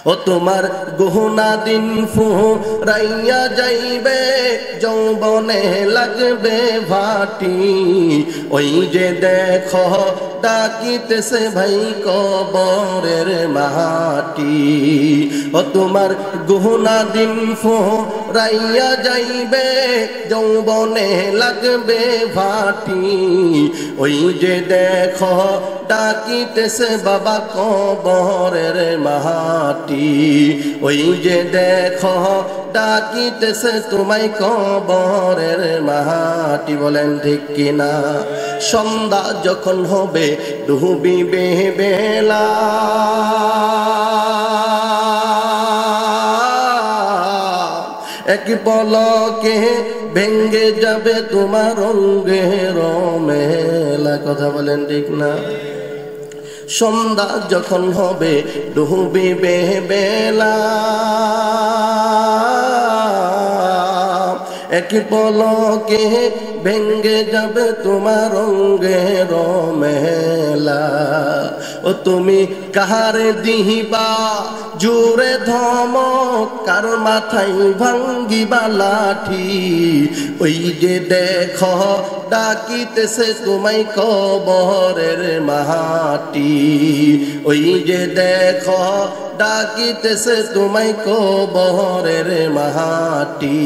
ও তোমার গহনা দিন ফুরাইয়া যাইবে, যৌবনে লাগবে ভাটি। ওই যে দেখো ডাকিতেছে ভাই কবরের মাটি। ও তোমার গহনা দিন ফুরাইয়া যাইবে, যৌবনে লাগবে ভাটি। ওই যে দেখো ডাকিতেছে বাবা কবরের মাটি। ওই যে দেখো ডাকিতেছে তোমায় কবরের মাটি। বলেন ঠিক কিনা? সন্ধ্যা যখন হবে ডুবিবে বেলা, এক পলকে ভেঙ্গে যাবে তোমার অঙ্গের মেলা। কথা বলেন ঠিক না? সন্ধ্যা যখন হবে ডুবিবে বেলা, এক পলকে ভেঙ্গে যাবে তোমার অঙ্গের মেলা। ও তুমি কাহারে দিহিবা জোরে ধমক, কার মাথায় ভাঙ্গিবা লাঠি। ওই যে দেখো ডাকিতেছে তোমায় কবরের মাটি। ওই যে দেখো ডাকিতেছে তোমায় কবরের মাটি।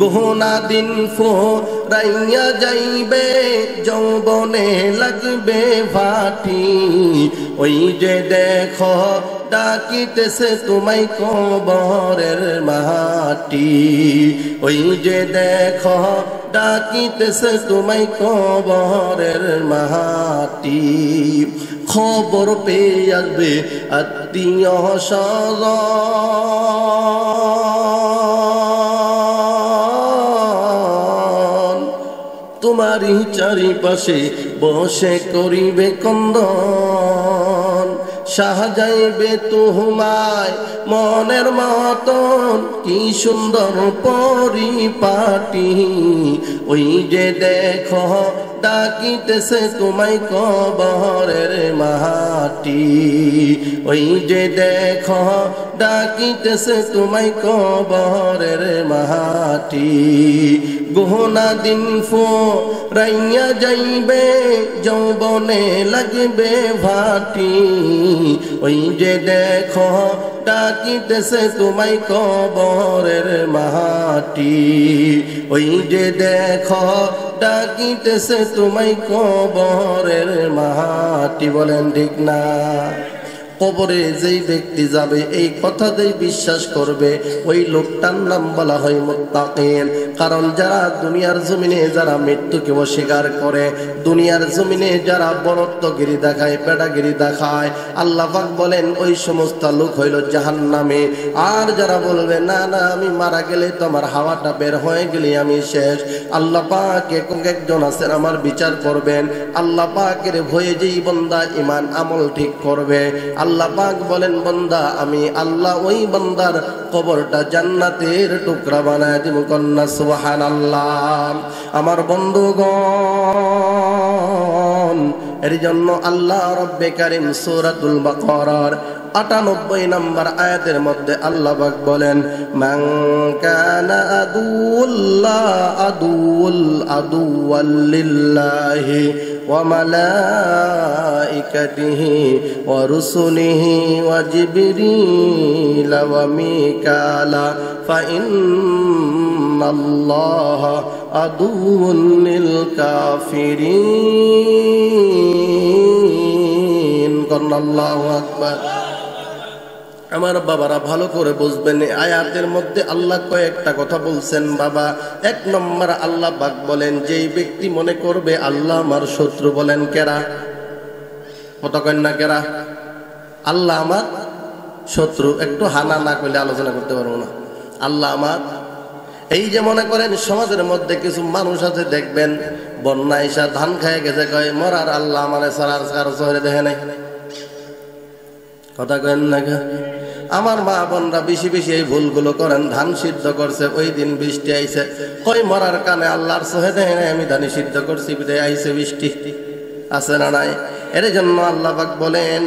গহনা দিন ফুরাইয়া যাইবে, যৌবনে লাগবে ভাটি। ওই যে দেখো ডাকিতেছে তোমায় কবরের মাটি। ওই যে দেখো ডাকিতেছে তোমায় কবরের মাটি। খবর পেয়ে আসবে আত্মীয় স্বজন, তোমারই চারিপাশে বসে করিবে কন্দন। সাজাইবে তোমায় মনের মতন, কি সুন্দর পরিপাটি। ওই যে দেখো ডাকিতেছে তোমায় কবরের মাটি। ওই যে দেখো ডাকিতেছে তোমায় কবরের মাটি। গহনা দিন ফুরাইয়া যাইবে, যৌবনে লাগবে ভাটি। ওই যে দেখো ডাকিতেছে তোমায় কবরের মাটি। ওই যে দেখো ডাকিতেছে তোমায় কবরের মাটি। বলেন ঠিক না? কবরে যেই ব্যক্তি যাবে এই কথাতেই বিশ্বাস করবে, ওই লোকটার নাম বলা হয় মুত্তাকিন। কারণ যারা দুনিয়ার জমিনে যারা মৃত্যুকে অস্বীকার করে, দুনিয়ার জমিনে যারা বরত্বগিরি দেখায়, পেটাগিরি দেখায়, আল্লাহ পাক বলেন ওই সমস্ত লোক হইল জাহান্নামে। আর যারা বলবে না না আমি মারা গেলে তো আমার হাওয়াটা বের হয়ে গেলে আমি শেষ, আল্লাহ পাক একজন আছেন আমার বিচার করবেন। আল্লাহ পাকের ভয়ে যেই বান্দা ঈমান আমল ঠিক করবে, আল্লাহ পাক বলেন বান্দা আমি আল্লাহ ওই বান্দার কবরটা জান্নাতের টুকরা বানায় দিব। কন্যা সুবহানাল্লাহ। আমার বন্ধুগণ, এর জন্য আল্লাহ রব্বে কারীম সূরাতুল বাকারার ৯৮ নম্বর আয়াতের মধ্যে আল্লাহ পাক বলেন মান কানা আদুওয়াল লিল্লাহি ওয়া মালাইকাতিহি ওয়া রুসুলিহি ওয়া জিবরিল ওয়া মিকালা ফা ইন্নাল্লাহা আদুউন লিল কাফিরিন। আল্লাহু আকবার। আমার বাবারা ভালো করে বুঝবেন, আয়াতের মধ্যে আল্লাহ কয়েকটা কথা বলছেন বাবা। ১ নম্বর আল্লাহ পাক বলেন যেই ব্যক্তি মনে করবে আল্লাহ আমার শত্রু, বলেন কেরা? কথা কন না কেরা? আল্লাহ আমার শত্রু। একটু হানা না করলে আলোচনা করতে পারবো না। আল্লাহ আমার, এই যে মনে করেন সমাজের মধ্যে কিছু মানুষ আছে দেখবেন বন্যা এসা ধান খায় গেছে, কয় মরার আল্লাহ মানে সারার কারো চোখে দেখে নাই। কথা কেন না? আমার মা বোনরা বেশি বেশি এই ভুলগুলো করেন। ধান সিদ্ধ করছে, ওই দিন বৃষ্টি আইছে, কই মরার কানে আল্লাহর চোখে দেখে নাই, আমি ধানি সিদ্ধ করছি আইছে বৃষ্টি। আছে না নাই? এর জন্য আল্লাহ পাক বলেন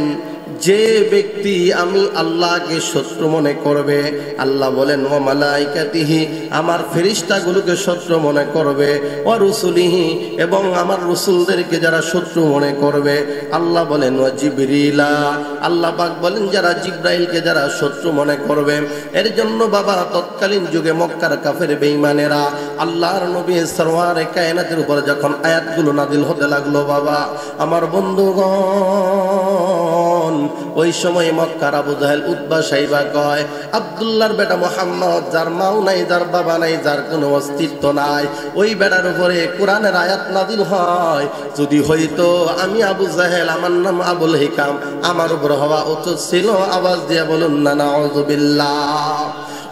যে ব্যক্তি আমি আল্লাহকে শত্রু মনে করবে, আল্লাহ বলেন ওয়া মালাইকাতিহি, আমার ফেরেশতাগুলোকে শত্রু মনে করবে, ওয়া রুসুলিহি, এবং আমার রসুলদেরকে যারা শত্রু মনে করবে, আল্লাহ বলেন ওয়া জিবরিলা, আল্লাহ পাক বলেন যারা জিব্রাইলকে যারা শত্রু মনে করবে। এর জন্য বাবা তৎকালীন যুগে মক্কার কাফের বেঈমানেরা আল্লাহর নবী সরওয়ারে কায়নাতের উপর যখন আয়াতগুলো নাজিল হতে লাগলো বাবা আমার বন্ধুগণ, ওই সময় মক্কার আবু জাহেল উতবা সাইবা কয়, আব্দুল্লাহর বেটা মুহাম্মদ, যার মাও নাই, যার বাবা নাই, যার কোনো অস্তিত্ব নাই, ওই বেটার উপরে কোরআনের আয়াত নাজিল হয়, যদি হইতো আমি আবু জাহেল, আমার নাম আবুল হিকাম, আমার উপর হওয়া উচিত ছিল। আওয়াজ দিয়ে বলুন না নাউযুবিল্লাহ।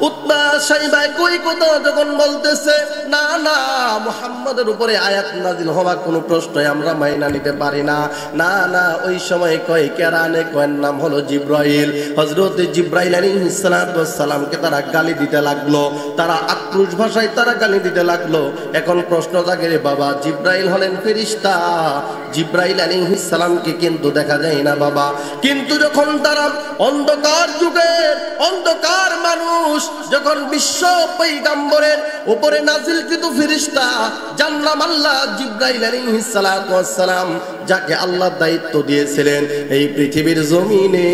উতবা সাইবা কই কথা যখন বলতেছে না না মুহাম্মাদের উপরে আয়াত নাজিল হওয়া কোনো প্রশ্নই আমরা মাইনা নিতে পারি না, না না, ওই সময় কয় কেরানে কয়ের নাম হলো জিব্রাইল, হযরত জিব্রাইল আলাইহিস সালাতু ওয়াস সালামকে তারা গালি দিতে লাগলো, তারা আক্রোশ ভাষায় তারা গালি দিতে লাগলো। এখন প্রশ্ন জাগে রে বাবা, জিব্রাইল হলেন ফেরেশতা, জিব্রাইল আলাইহিস সালামকে কিন্তু দেখা যায় না বাবা, কিন্তু যখন তারা অন্ধকার যুগের অন্ধকার মানুষ, যখন বিশ্ব পয়গম্বরের উপরে নাজিলকৃত ফেরেশতা যার নাম আল্লাহ জিব্রাইল আলাইহিস সালাতু ওয়াস সালাম, যাকে আল্লাহ দায়িত্ব দিয়েছিলেন এই পৃথিবীর জমিনে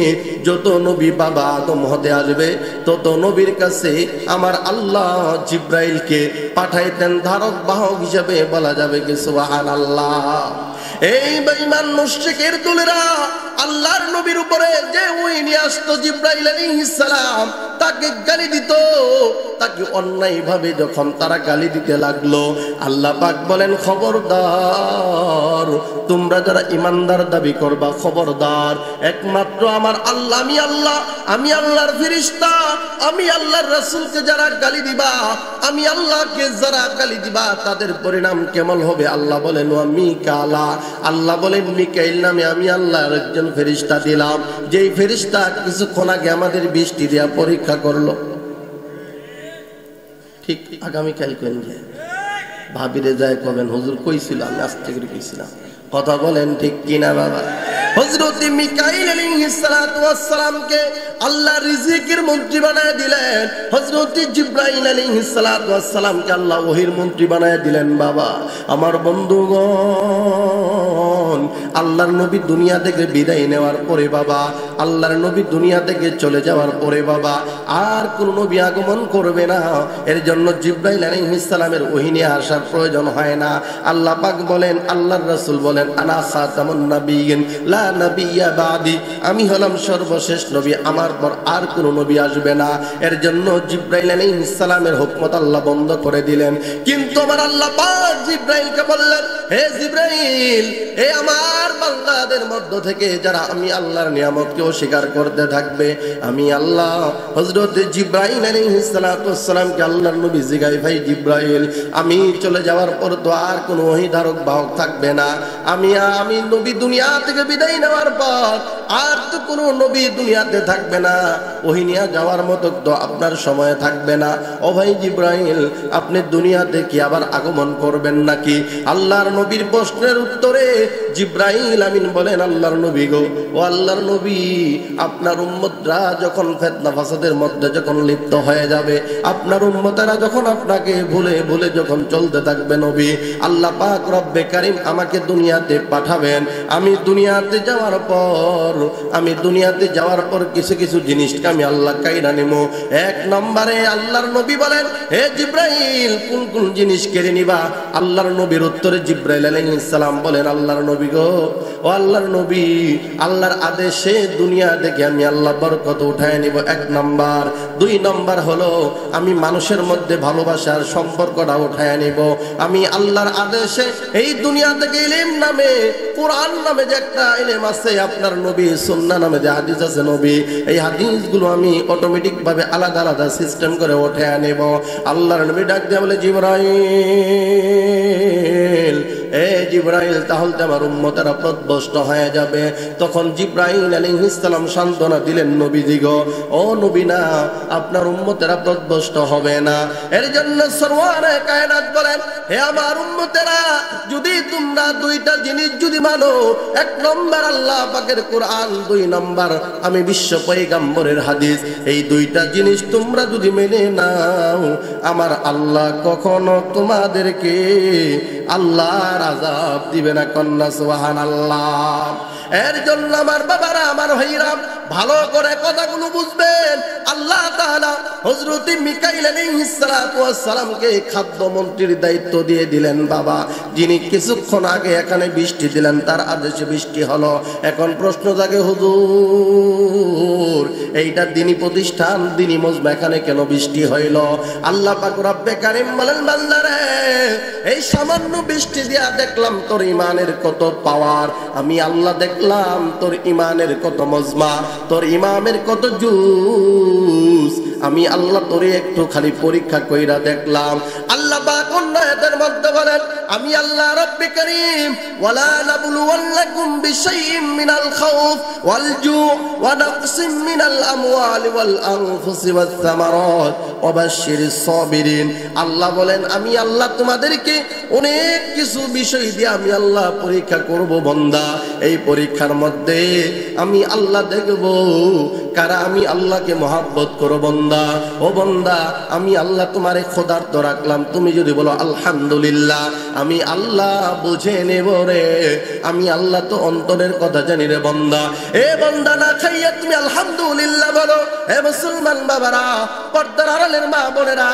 যত নবী বাবা আদম হতে আসবে তত নবীর কাছে আমার আল্লাহ জিব্রাইলকে পাঠাইতেন ধারক বাহক হিসেবে, বলা যাবে কি সুবহানাল্লাহ। এই বেঈমান মুশরিকের দলেরা আল্লাহর নবীর উপরে যে ওই নিয়ে আসতো জিব্রাইল আলাইহিস সালাম, তাকে গালি দিত, তাকে অন্যায় ভাবে যখন তারা গালি দিতে লাগলো, আল্লাহ পাক বলেন খবরদার, তোমরা যারা ইমানদার দাবি করবা খবরদার, একমাত্র আমার আল্লাহ, আমি আল্লাহর ফেরেশতা, আমি আল্লাহর রাসূলকে যারা গালি দিবা, আমি আল্লাহকে যারা গালি দিবা, তাদের পরিণাম কেমন হবে? আল্লাহ বলেন ওয়া মিকালা, আল্লাহ বলেন মিকাইল নামে আমি আল্লাহর একজন ফেরেশতা দিলাম, যেই ফেরেশতা কিছুক্ষণ আগে আমাদের বৃষ্টি দেয়া পরীক্ষা করলো। ঠিক আগামীকাল কোন যে ভাবিরে যায় কবেন হুজুর কইছিল, আমি আস্তে করে কইছিলাম, কথা বলেন ঠিক কিনা বাবা? হযরত মিকাইল আলাইহিস সালাতু ওয়াস সালামকে আল্লাহ রিজিকের মন্ত্রী বানায় দিলেন, হযরত জিব্রাইল আলাইহিস সালাতু ওয়াস সালামকে আল্লাহ ওহীর মন্ত্রী বানায় দিলেন। বাবা আমার বন্ধুগণ, আল্লাহর নবী দুনিয়া থেকে বিদায় নেওয়ার পরে বাবা, আল্লাহর নবী দুনিয়া থেকে চলে যাওয়ার পরে বাবা আর কোন নবী আগমন করবে না, এর জন্য জিব্রাইল আলাইহিস সালামের ওহী নিয়ে আসার প্রয়োজন হয় না। আল্লাহ পাক বলেন, আল্লাহর রাসূল বলেন, আনা খাতামুন নাবিয়িন লা নবিয়্যা বাদি, আমি হলাম সর্বশেষ নবী, আমার পর আর কোন নবী আসবে না। এর জন্য জিব্রাইল আলাইহিস সালামের হুকমত আল্লাহ বন্ধ করে দিলেন। কিন্তু আমার আল্লাহ পাক জিব্রাইলকে বললেন, হে জিব্রাইল, হে আমার বান্দাদের মধ্য থেকে যারা আমি আল্লাহর নিয়ামতকে অস্বীকার করতে থাকবে, আমি আল্লাহ হযরত জিব্রাইল আলাইহিস সালাতু ওয়াস সালামকে আল্লাহর নবী জিগাই, ভাই জিব্রাইল, আমি চলে যাওয়ার পর তো আর কোনো ওহী ধারক বাহক থাকবে না, আমি নবী দুনিয়া থেকে বিদায় নেওয়ার পর আর তো কোনো নবী দুনিয়াতে থাকবে না, ওহী নিয়ে যাওয়ার মতো তো আপনার সময় থাকবে না। ও ভাই জিব্রাইল, আপনি দুনিয়াতে কি আবার আগমন করবেন নাকি? আল্লাহর নবীর প্রশ্নের উত্তরে জিব্রাইল আমিন বলেন, আল্লাহর নবী গো, ও আল্লাহর নবী, আপনার উম্মতরা যখন ফিতনা ফাসাদের মধ্যে যখন লিপ্ত হয়ে যাবে, আপনার উম্মতেরা যখন আপনাকে ভুলে ভুলে যখন চলতে থাকবে নবী, আল্লাহ পাক রব্বে কারীম আমাকে দুনিয়াতে পাঠাবেন। আমি দুনিয়াতে যাওয়ার পর কিছু কিছু জিনিসকে আমি আল্লাহ কাইরা নেব। এক নম্বরে আল্লাহর নবী বলেন, হে জিব্রাইল, কোন কোন জিনিস কেড়ে নিবা? আল্লাহর নবীর উত্তরে জিব্রাইল আলাইহিস সালাম বলেন, আল্লাহর নবী গো, ও আল্লাহর নবী, আল্লাহর আদেশে দুনিয়া থেকে আমি আল্লাহ বরকত উঠায় নিব, এক নাম্বার। দুই নাম্বার হলো আমি মানুষের মধ্যে ভালোবাসার সম্পর্কটা উঠায় নিব। আমি আল্লাহর আদেশে এই দুনিয়া থেকে ইলম নামে, কোরআন নামে যে একটা ইলম আছে, আপনার নবী সুন্নাহ নামে যে হাদিস আছে নবী, এই হাদিসগুলো আমি অটোমেটিক ভাবে আলাদা আলাদা সিস্টেম করে উঠায় নেব। আল্লাহর নবী ডাক দিয়ে বলে, জিব্রাইল, এ জিবরাইল তাহলে আমার উম্মতেরা পথভ্রষ্ট হয়ে যাবে। তখন জিবরাইল আলাইহিস সালাম সান্ত্বনা দিলেন, নবীজি গো, ও নবী না, আপনার উম্মতেরা পথভ্রষ্ট হবে না। এর জন্য সরওয়ারে কায়নাত বলেন, হে আমার উম্মতেরা, যদি তোমরা দুইটা জিনিস যদি মানো, এক নম্বর আল্লাহ পাকের কোরআন, দুই নম্বর আমি বিশ্ব পয়গম্বরের হাদিস, এই দুইটা জিনিস তোমরা যদি মেনে নাও, আমার আল্লাহ কখনো তোমাদেরকে আল্লাহর আযাব দিবে না। কন্যা সুবহানাল্লাহ। এর জন্য আমার বাবারা, আমার ভাইরা, ভালো করে কথাগুলো বুঝবেন। আল্লাহ তাআলা হযরত মিকাইল আলাইহিস সালাতু ওয়াস সালামকে খাদ্য মন্ত্রীর দায়িত্ব দিয়ে দিলেন বাবা, যিনি কিছুক্ষণ আগে এখানে বৃষ্টি দিলেন, তার আদেশে বৃষ্টি হলো। এখন প্রশ্ন জাগে, হুজুর এইটা দ্বীনি প্রতিষ্ঠান, দ্বীনি মজমা, এখানে কেন বৃষ্টি হইল? আল্লাহ পাক রব্বে কারীম বলেন, বান্দারে, এই সামান্য বৃষ্টি দিয়া দেখলাম তোর ইমানের কত পাওয়ার। আমি আল্লাহ দেখলাম তোর ইমানের কত মজমা, তোর ইমামের কত জুস। আমি আল্লাহ তোরে একটু খালি পরীক্ষা কইরা দেখলাম। আল্লাহ পাক অন্য আয়াতের মধ্যে বলেন, আমি আল্লাহ রব্বে কারীম, ওয়ালা নাবলুওয়ান্নাকুম বিশাইইম মিনাল খাউফ ওয়াল জু' ওয়া নাকসিম মিনাল আমওয়ালি ওয়াল আনফুসি ওয়াস সামারাত ওয়া বাশশিরিস সাবিরিন। আল্লাহ বলেন, আমি আল্লাহ তোমাদেরকে অনেক কিছু বিষয় দিয়ে আমি আল্লাহ পরীক্ষা করব বান্দা। এই পরীক্ষার মধ্যে আমি আল্লাহ দেখব কারা আমি আল্লাহকে মহব্বত করো বান্দা। ও বান্দা, আমি আল্লাহ তোমারে খোদার্থ রাখলাম, তুমি যদি বলো আলহামদুলিল্লাহ, আমি আল্লাহ বুঝে নেব রে। আমি আল্লাহ তো অন্তরের কথা জানি রে বান্দা। এ বান্দা, না খাইয়া তুমি আলহামদুলিল্লাহ বলো। হে মুসলমান বাবারা, পর্দার আড়ালের মা বোনেরা,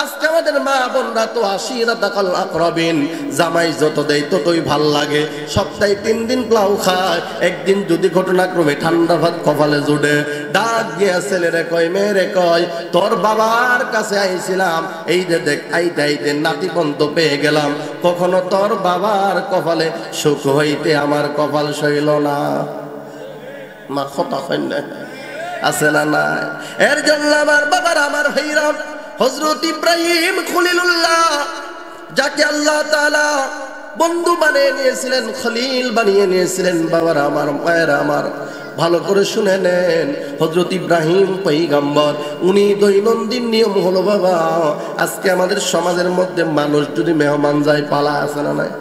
আজকে আমাদের মা বোনরা তো আশিরাতাকাল আকরাবিন, জামাই যত দেয় ততই ভাল লাগে। সপ্তাহে 3 দিন প্লাউ খায়, একদিন যদি ঘটনাক্রমে ঠান্ডা ভাত কপালে জুড়ে, ডাক গিয়া ছেলেরে কয়, মেয়েরে কয়, তোর বাবার কাছে আইছিলাম, এই যে দেখ আইতে আইতে নাতিপন্ত পেয়ে গেলাম। কখনো তোর বাবার কপালে সুখ হইতে আমার কপাল সইল না। মা কথা হয় না, আছে না নাই? এর জন্য আমার বাবার, আমার ভাইরা, হযরত ইব্রাহিম খলিলুল্লাহ, যাকে আল্লাহ তাআলা বন্ধু বানিয়ে নিয়েছিলেন, খলিল বানিয়ে নিয়েছিলেন, বাবার আমার, মায়ের আমার, ভালো করে শুনে নেন। হযরত ইব্রাহিম পয়গম্বর, উনি দৈনন্দিন নিয়ম হলো বাবা, আজকে আমাদের সমাজের মধ্যে মানুষ যদি মেহমান যায়, পালা আছে না নাই?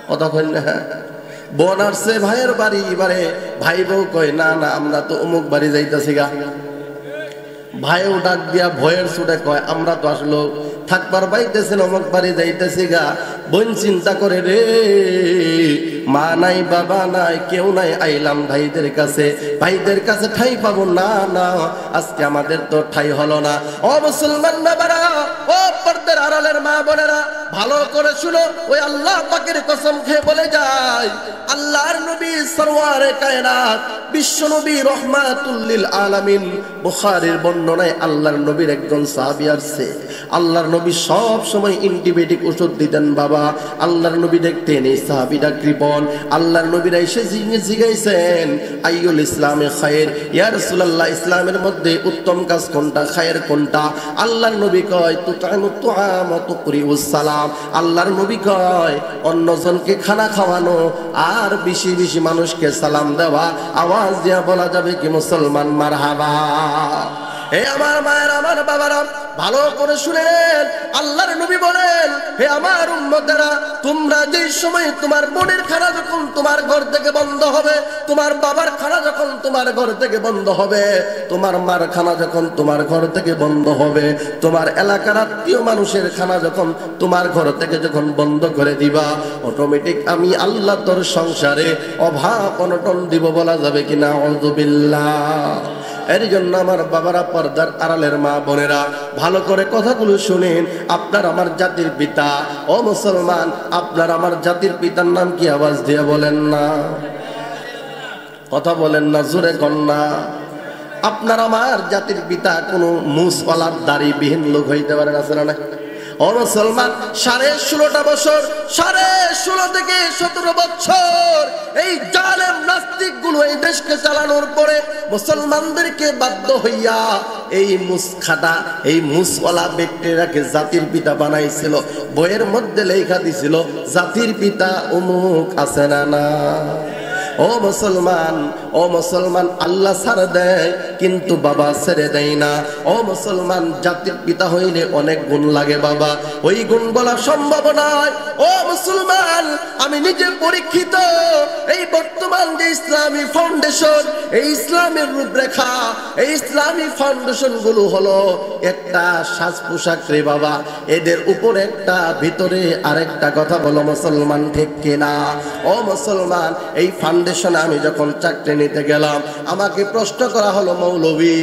কথা কই না? বোন আসছে ভাইয়ের বাড়ি, এবারে ভাই বউ কয়, না না আমরা তো অমুক বাড়ি যাইতেছি গা। ভাইও ডাক দিয়া ভয়ের ছুটে কয়, আমরা তো আসলে থাকবার বাইতেছেন, অমুক বাড়ি যাইতেছি গা। বোন চিন্তা করে, রে মা নাই, বাবা নাই, কেউ নাই, আইলাম ভাইদের কাছে, ভাইদের কাছে ঠাই পাবো না। না, আজকে আমাদের তো ঠাই হলো না। ও মুসলমান বাবারা, ও পর্দার আড়ালের মা বোনেরা, ভালো করে শুনো। ওই আল্লাহ পাকের কসম খেয়ে বলে যায়, আল্লাহর নবী সরওয়ারে কায়নাত, বিশ্ব নবী রহমাতুল লিল আলামিন, বুখারীর বর্ণনায় আল্লাহর নবীর একজন সাহাবী আসছে। আল্লাহর নবী সব সময় অ্যান্টিবায়োটিক ওষুধ দিতেন বাবা। আল্লাহর নবী দেখতেন এই সাহাবীটা কৃপণ। আল্লাহর নবীরা এসে জিজ্ঞাসেন, আইয়ুল ইসলামে খায়ের, ইয়া রাসূলুল্লাহ, ইসলামের মধ্যে উত্তম কাজ কোনটা, খায়ের কোনটা? আল্লাহর নবী কয়, তুতাইমুত তুআম ওয়া তুকরিউস সালাম। আল্লাহর নবী কয়, অন্যজনকে খানা খাওয়ানো আর বেশি বেশি মানুষকে সালাম দেওয়া। আওয়াজ দিয়া বলা যাবে কি মুসলমান মারহাবা? হে আমার মায়ের, আমার বাবারা, ভালো করে শুনেন। আল্লাহর নবী বলেন, হে আমার উম্মতেরা, তোমরা যেই সময় তোমার বোনের খানা যখন তোমার ঘর থেকে বন্ধ হবে, তোমার বাবার খানা যখন তোমার ঘর থেকে বন্ধ হবে, তোমার মার খানা যখন তোমার ঘর থেকে বন্ধ হবে, তোমার এলাকার আত্মীয় মানুষের খানা যখন তোমার ঘর থেকে যখন বন্ধ করে দিবা, অটোমেটিক আমি আল্লাহ তোর সংসারে অভাব অনটন দিব। বলা যাবে কিনা আউযুবিল্লাহ? এর জন্য আমার বাবারা, পর্দার আড়ালের মা বোনেরা, ভালো করে কথাগুলো শুনেন। আপনার আমার জাতির পিতা, ও মুসলমান, আপনার আমার জাতির পিতার নাম কি? আওয়াজ দিয়ে বলেন না, কথা বলেন না, জোরে কন্যা। আপনার আমার জাতির পিতা কোনো মুসওয়ালার দাড়িবিহীন লোক হইতে পারে না, না? ও মুসলমান, 16.5 বছর, 16.5 থেকে 17 বছর এই জালেম নাস্তিকগুলো এই দেশকে চালানোর পরে মুসলমানদেরকে বাধ্য হইয়া এই মুসখাটা, এই মুসওয়ালা ব্যক্তিরাকে জাতির পিতা বানাইছিল। বইয়ের মধ্যে লেখা দিছিল জাতির পিতা অমুক আছে না। ও মুসলমান, ও মুসলমান, আল্লাহ ছাড় দেয় কিন্তু বাবা ছেড়ে দেয় না। ও মুসলমান, জাতির পিতা হইলে অনেক গুণ লাগে বাবা, ওই গুণ বলা সম্ভব নয়। ও মুসলমান, আমি নিজে পরীক্ষিত। এই বর্তমান যে ইসলামী ফাউন্ডেশন, এই ইসলামের রূপরেখা, এই ইসলামী ফাউন্ডেশন গুলো হলো একটা সাজ পোশাক রে বাবা, এদের উপর একটা, ভিতরে আরেকটা কথা বলো মুসলমান, ঠিক কিনা? ও মুসলমান, এই ফাউন্ডেশনে আমি যখন চাকরি নিতে গেলাম, আমাকে প্রশ্ন করা হলো, মৌলবী,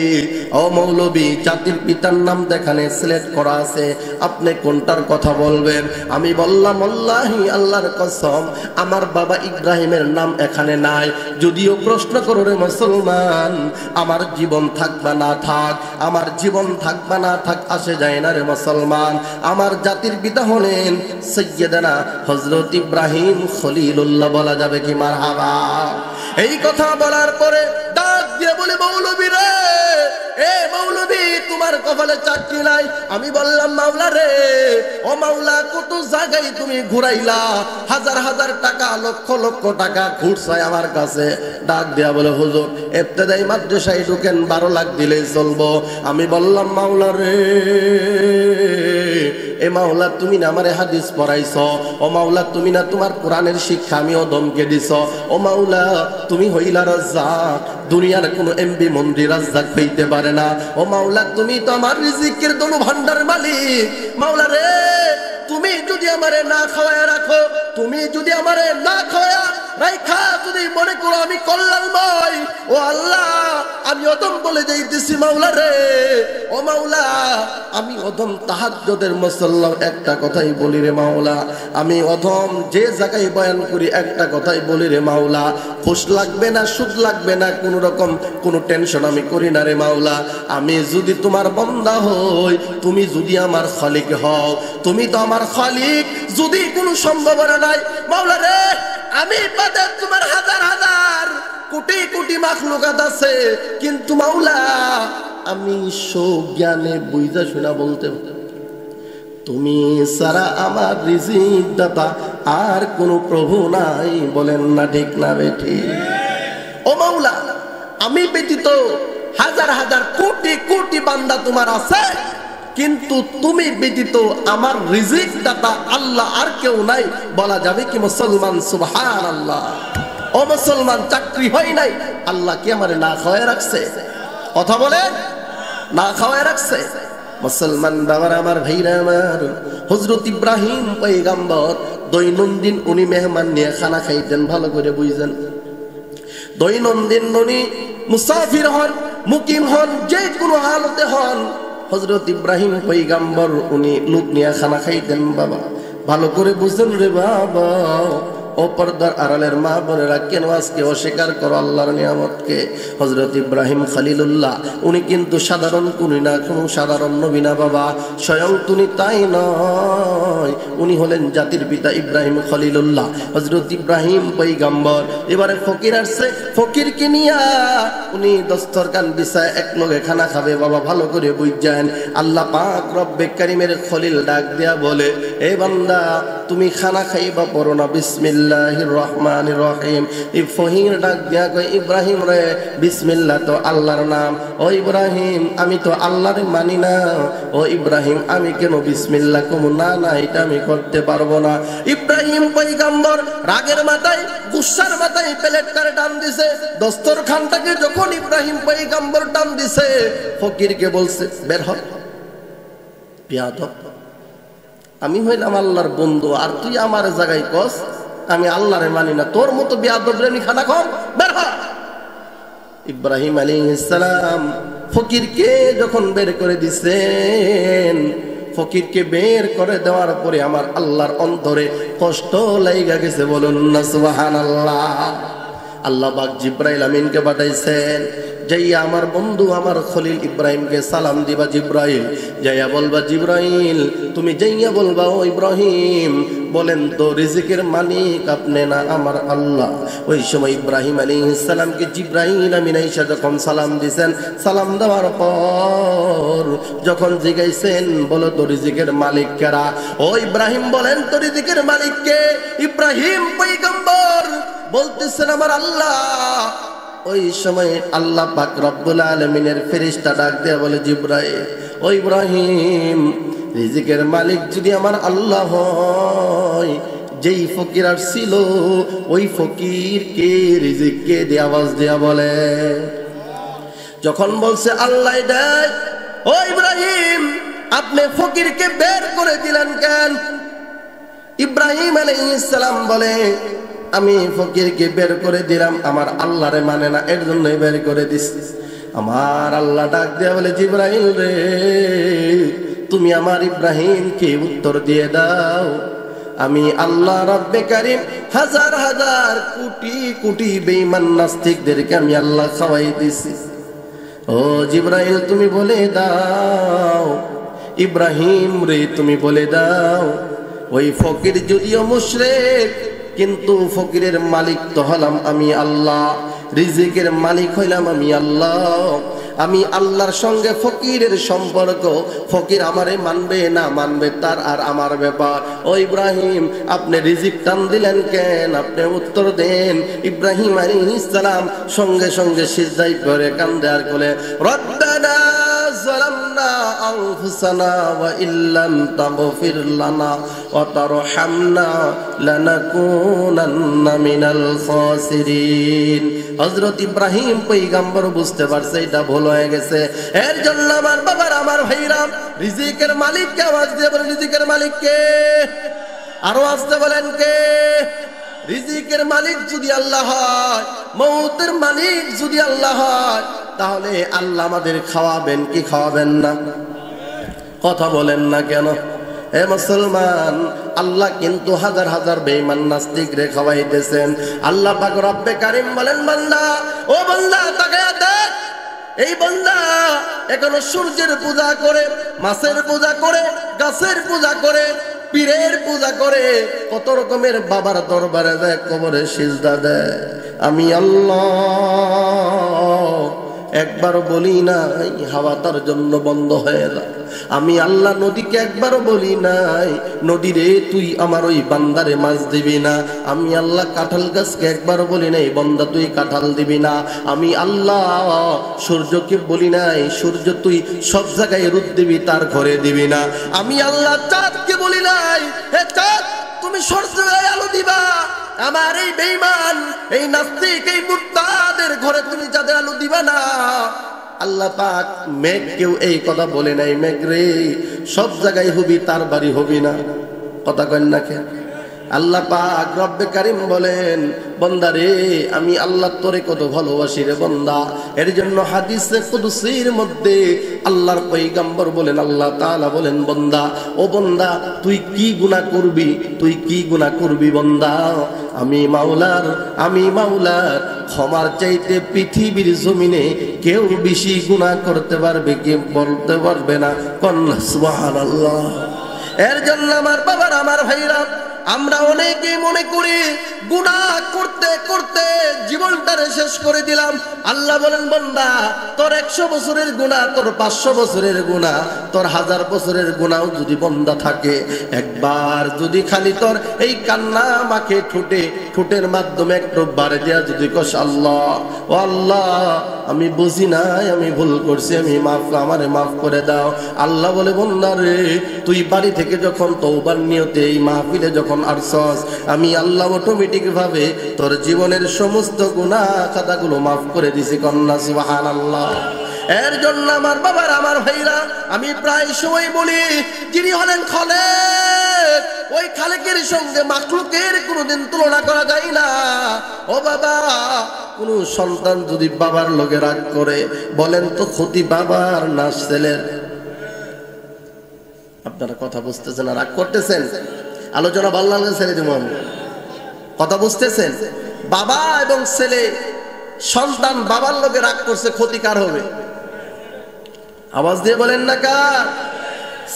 ও মৌলবী, জাতির পিতার নাম দেখানে সিলেক্ট করা আছে, আপনি কোনটার কথা বলবেন? আমি বললাম, আল্লাহি, আল্লাহর কসম, আমার বাবা ইব্রাহিমের নাম এখানে নাই। যদিও প্রশ্ন করো রে মুসলমান, আমার জীবন থাক বা না থাক, আমার জীবন থাক বা না থাক আসে যায় না রে মুসলমান। আমার জাতির পিতা হলেন সৈয়দনা হযরত ইব্রাহিম খলিলুল্লাহ। বলা যাবে কি মারহাবা? এই কথা বলার পরে ডাক দিয়ে বলে, মৌলবী রে, এ মৌলবী, তোমার কপালে চাকরি নাই। আমি বললাম, মাওলা রে, ও মাওলা, কত জায়গায় তুমি ঘুরাইলা, হাজার হাজার টাকা, লক্ষ লক্ষ টাকা ঘুরছাই আমার কাছে। ডাক দিয়া বলে, হুজুর, ইবতেদাই মাদ্রাসায় ঢুকেন, 12 লাখ দিলেই চলবো। আমি বললাম, মাওলা রে, এ মাওলা, তুমি না আমারে হাদিস পড়াইছ, ও মাওলা, তুমি না তোমার কোরআনের শিক্ষা আমি অদমকে দিছ, ও মাওলা, তুমি হইলা রাজ্জাক, দুনিয়ার কোন এমবি মন্দির রাজ্জাক হইতে পারে না। ও মাওলা, তুমি তো আমার রিজিকের দনু ভান্ডারের মালিক। মাওলা রে, তুমি যদি আমারে না খাওয়ায় রাখো, তুমি যদি আমারে না খাওয়া রাইখা যদি মনে করো আমি কল্যাণময়, ও আল্লাহ, আমি অদম বলে যাইতেছি মাওলা রে। ও মাওলা, আমি অদম তাহাজ্জুদের মুসল্লার একটা কথাই বলি রে মাওলা, আমি অদম যে জায়গায় বয়ান করি একটা কথাই বলি রে মাওলা, খুশ লাগবে না, সুদ লাগবে না, কোন রকম কোনো টেনশন আমি করি না রে মাওলা। আমি যদি তোমার বান্দা হই, তুমি যদি আমার খালিক হও, তুমি তো আমার খালিক, যদি কোনো সম্ভাবনা নাই মাওলা রে, আমি বাদে তোমার হাজার হাজার কোটি কোটি মাখলুকাত আছে, কিন্তু মাওলা, আমি জ্ঞানে বুঝা শোনা বলতে, তুমি সারা আমার রিজিক দাতা আর কোনো প্রভু নাই। বলেন না ঠিক না বেটি? ও মাওলা, আমি ব্যতীত হাজার হাজার কোটি কোটি বান্দা তোমার আছে, কিন্তু তুমি ব্যতীত আমার রিজিক দাতা আল্লাহ আর কেউ নাই। বলা যাবে কি মুসলমান? সুবহানাল্লাহ। ও মুসলমান, চাকরি হয় নাই, আল্লাহ কি আমারে না খাওয়ায় রাখছে? কথা বলেন, না খাওয়ায় রাখছে? মুসলমান বাবার আমার, ভাইরা আমার, হযরত ইব্রাহিম পয়গম্বর দৈনন্দিন উনি মেহমান নিয়ে খানা খাইতেন। ভালো করে বুঝেন, দৈনন্দিন উনি মুসাফির হন, মুকিম হন, যে কোনো হালতে হন, হযরত ইব্রাহিম পয়গম্বর উনি লোক নিয়ে খানা খাইতেন। বাবা ভালো করে বুঝেন রে বাবা, ও পর্দার আড়ালের মা বোনেরা, কেন আজকে অস্বীকার করো আল্লাহর নিয়ামতকে? হযরত ইব্রাহিম খলিলুল্লাহ উনি কিন্তু সাধারণ কুনি না, কোনো সাধারণ নবী না বাবা, স্বয়ং তুমি তাই নয়, উনি হলেন জাতির পিতা ইব্রাহিম খলিলুল্লাহ, হযরত ইব্রাহিম পয়গম্বর। এবারে ফকির আসছে, ফকিরকে নিয়া উনি দস্তরখান বিছায় এক লগে খানা খাবে। বাবা ভালো করে বুঝছেন, আল্লাহ পাক রব্বে কারীমের খলিল ডাক দেয়া বলে, এ বান্দা, তুমি খানা খাইবা পড়ো না বিসমিল্লাহির রহমানির রহিম। ফকির ডাক দেয়া কয়, ইব্রাহিম রে, বিসমিল্লাহ তো আল্লাহর নাম। ও ইব্রাহিম, আমি তো আল্লাহর মানি না। ও ইব্রাহিম, আমি কেন বিসমিল্লাহ কমু? না না, এটা আমি করতে পারবো না। ইব্রাহিম পয়গম্বর রাগের মাথায়, গুসার মাথায় প্লেটটারে টান দিছে। দস্তরখানটাকে যখন ইব্রাহিম পয়গম্বর টান দিছে, ফকিরকে বলছে, বের হ বিয়াদব, আমি হইলাম আল্লাহর বন্ধু, আর তুই আমার জায়গায় কস আমি আল্লাহরে মানি না, তোর মতো বিয়াদব রে আমি খানা খাম, বের হ। ইব্রাহিম আলাইহিস সালাম ফকিরকে যখন বের করে দিছেন, ফকিরকে বের করে দেওয়ার পরে আমার আল্লাহর অন্তরে কষ্ট লাইগা গেছে। বলুন না সুবহানাল্লাহ। আল্লাহ পাক জিবরাইল আমিনকে পাঠাইছেন, যাইয়া আমার বন্ধু আমার খলিল ইব্রাহিমকে সালাম দিবা জিব্রাইল, যাইয়া বলবা জিব্রাইল তুমি যাইয়া বলবা ও ইব্রাহিম বলেন তো রিজিকের মালিক আপনি না আমার আল্লাহ। ওই সময় ইব্রাহিম আলাইহিস সালামকে জিব্রাইল আমিন আইসা যখন সালাম দিছেন, সালাম দেওয়ার পর যখন জিজ্ঞাসেন বলো তো রিজিকের মালিক কারা, ও ইব্রাহিম বলেন তো রিজিকের মালিক কে? ইব্রাহিম পয়গম্বর বলতেছেন আমার আল্লাহ। ওই সময় আল্লাহ পাক রব্বুল আলামিনের ফেরেশতা ডাক দেয়া বলে জিব্রাইল ও ইব্রাহিম রিজিকের মালিক যদি আমার আল্লাহ হয়, যেই ফকির আর ছিল ওই ফকিরকে রিজিক কে দিয়ে আওয়াজ দেয়া বলে। যখন বলছে আল্লাহ দেয়, ও ইব্রাহিম আপনি ফকিরকে বের করে দিলেন কেন? ইব্রাহিম আলাইহিস সালাম বলে আমি ফকিরকে বের করে দিলাম আমার আল্লাহরে মানে না, এর জন্যই বের করে দিছি। আমার আল্লাহ ডাক দেয়া বলে জিব্রাইল রে তুমি আমার ইব্রাহিমকে উত্তর দিয়ে দাও, আমি আল্লাহ রব্বে কারীম হাজার হাজার কোটি কোটি বেঈমান নাস্তিকদেরকে আমি আল্লাহ খাওয়াই দিছি। ও জিব্রাইল তুমি বলে দাও, ইব্রাহিম রে তুমি বলে দাও ওই ফকির যদিও মুশরিক কিন্তু ফকিরের মালিক তো হলাম আমি আল্লাহ, রিজিকের মালিক হইলাম আমি আল্লাহ। আমি আল্লাহর সঙ্গে ফকিরের সম্পর্ক, ফকির আমারে মানবে না মানবে তার আর আমার ব্যাপার। ও ইব্রাহিম আপনি রিজিক টান দিলেন কেন? আপনি উত্তর দেন। ইব্রাহিম আলাইহিস সালাম সঙ্গে সঙ্গে সিজদায় পড়ে কান্দে আর বলে রব্বানা যালামনা আনফুসানা ওয়া ইল্লাম তাগফির লানা ওয়া তারহামনা লানাকুনান্না মিনাল খাসিরিন। হযরত ইব্রাহিম পয়গম্বর বুঝতে পারছে এটা ভুল হয়ে গেছে। এর জন্য আমার বাবার আমার ভাইরা রিজিকের মালিককে আওয়াজ দিয়ে বলেন রিজিকের মালিককে, আরো আসতে বলেন কে? রিজিকের মালিক যদি আল্লাহ হয়, মৌতের মালিক যদি আল্লাহ হয়, তাহলে আল্লাহ আমাদের খাওয়াবেন কি খাওয়াবেন না? কথা বলেন না কেন? হে মুসলমান, আল্লাহ কিন্তু হাজার হাজার বেঈমান নাস্তিক রে খাওয়াইতেছেন। আল্লাহ পাক রব্বে কারীম বলেন বান্দা ও বান্দা তাকায়া দেখ, এই বান্দা এখনো সূর্যের পূজা করে, মাছের পূজা করে, গাছের পূজা করে, পীরের পূজা করে, কত রকমের বাবার দরবারে যায়, কবরে সিজদা দেয়। আমি আল্লাহ একবার বলি নাই হাওয়া তার জন্য বন্ধ হয়ে যায়। আমি আল্লাহ নদীকে একবারও বলি নাই নদী রে তুই আমার ওই বান্দারে মাছ দিবি না। আমি আল্লাহ কাঁঠাল গাছকে একবারও বলি নাই বান্দা তুই কাঁঠাল দিবি না। আমি আল্লাহ সূর্যকে বলি নাই সূর্য তুই সব জায়গায় রোদ দিবি তার ঘরে দিবি না। আমি আল্লাহ চাঁদকে বলি নাই হে চাঁদ তুমি সূর্যের আলো দিবা। আমার এই বেঈমান এই নাস্তিক এই মুরতাদের ঘরে তুমি যাদের আলো দিবা না। আল্লাহ পাক মেঘ কেউ এই কথা বলে নাই মেঘ রে সব জায়গায় হবি তার বাড়ি হবি না। কথা কন না কে? আল্লাহ পাক রব্বে কারীম বলেন বান্দা রে আমি আল্লাহ তোরে কত ভালোবাসি রে বান্দা। এর জন্য হাদিসে কুদসির মধ্যে আল্লাহর পয়গম্বর বলেন আল্লাহ তাআলা বলেন বান্দা ও বান্দা তুই কি গুনাহ করবি, তুই কি গুনাহ করবি বান্দা। আমি মাওলার ক্ষমার চাইতে পৃথিবীর জমিনে কেউ বেশি গুনাহ করতে পারবে কি বলতে পারবে না। কন্যা সুবহানাল্লাহ। এর জন্য আমার বাবার আমার ভাইরা আমরা অনেকেই মনে করি গুনাহ করতে করতে জীবনটারে শেষ করে দিলাম। আল্লাহ বলেন বান্দা তোর 100 বছরের গুনাহ, তোর 500 বছরের গুনাহ, তোর 1000 বছরের গুনাহও যদি বান্দা থাকে, একবার যদি খালি তোর এই কান্না মাখে ঠোঁটের মাধ্যমে একটু বাড়ি দেয়া যদি কস আল্লাহ ও আল্লাহ আমি বুঝি নাই আমি ভুল করছি আমারে মাফ করে দাও। আল্লাহ বলে বান্দা রে তুই বাড়ি থেকে যখন তওবার নিয়তে এই মাহফিলে যখন আসছস আমি আল্লাহ অটোমেটিক ভাবে তোর জীবনের সমস্ত গুনাহ খাতাগুলো মাফ করে দিছি। কন্যা সুবহানাল্লাহ। এর জন্য আমার বাবার আমার ভাইরা আমি প্রায় সময় বলি যিনি হলেন খালেক, ওই খালেকের সঙ্গে মাখলুকের কোনোদিন তুলনা করা যায় না। ও বাবা কোন সন্তান যদি বাবার লগে রাগ করে বলেন তো ক্ষতি বাবার না ছেলের? আপনারা কথা বুঝতেছেন আর রাগ করতেছেন? আলোচনা ভালো লাগলে ছেড়ে দেব। কথা বুঝতেছেন? বাবা এবং ছেলে সন্তান বাবার লগে রাগ করছে, ক্ষতি কার হবে? আওয়াজ দিয়ে বলেন না কার?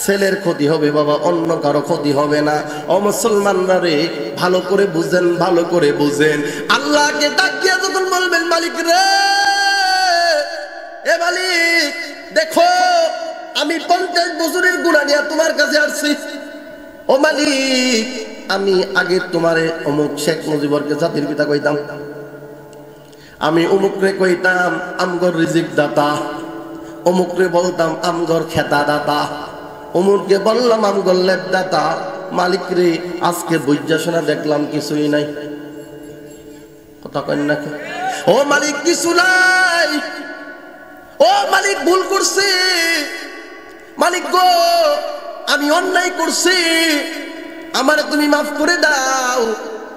ছেলের ক্ষতি হবে বাবা, অন্য কারো ক্ষতি হবে না। ও মুসলমানরা রে, ভালো করে বুঝেন, ভালো করে বুঝেন। আল্লাহকে তাকিয়ে যখন বলবেন মালিক রে, এ মালিক দেখো আমি 50 বছরের গুনাহ নিয়ে তোমার কাছে আসছি। ও মালিক, আমি আগে তোমারে অমুক শেখ মুজিবরকে জাতির পিতা কইতাম, আমি অমুকরে কইতাম আমগর রিজিক দাতা, অমুকরে বলতাম আমগর খেতা দাতা, অমুককে বললাম আমগর লেপ দাতা। মালিক রে, আজকে বুঝা শোনা দেখলাম কিছুই নাই। কথা কই না? ও মালিক কিছু নাই। ও মালিক ভুল করছি, মালিক গো আমি অন্যায় করছি, আমারে তুমি মাফ করে দাও।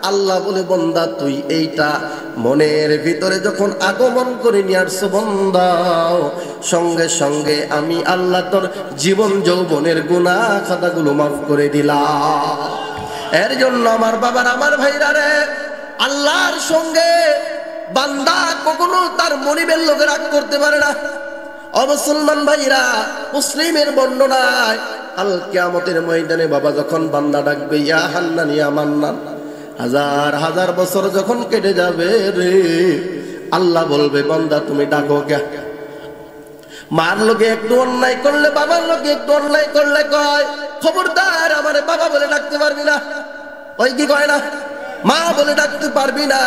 আল্লাহ বলে বান্দা তুই এইটা মনের ভিতরে যখন আগমন করে নিয়ে আসছো বান্দা, সঙ্গে সঙ্গে আমি আল্লাহ তোর জীবন যৌবনের গুনাহ খাতাগুলো মাফ করে দিলাম। এর জন্য আমার বাবার, আমার ভাইরা রে, আল্লাহর সঙ্গে বান্দা কখনো তার মনিবের লোকে রাগ করতে পারে না। ও মুসলমান ভাইরা, মুসলিমের বর্ণনায় আল কিয়ামতের ময়দানে বাবা যখন বান্দা ডাকবে ইয়া হান্নান ইয়া মান্নান, হাজার হাজার বছর যখন কেটে যাবে রে, আল্লাহ বলবে বান্দা তুমি ডাকো কে? মার লোকে একটু অন্যায় করলে, বাবার লোকে একটু অন্যায় করলে কয় খবরদার আমারে বাবা বলে ডাকতে পারবি না। ওই কি কয় না? মা বলে ডাকতে পারবি না।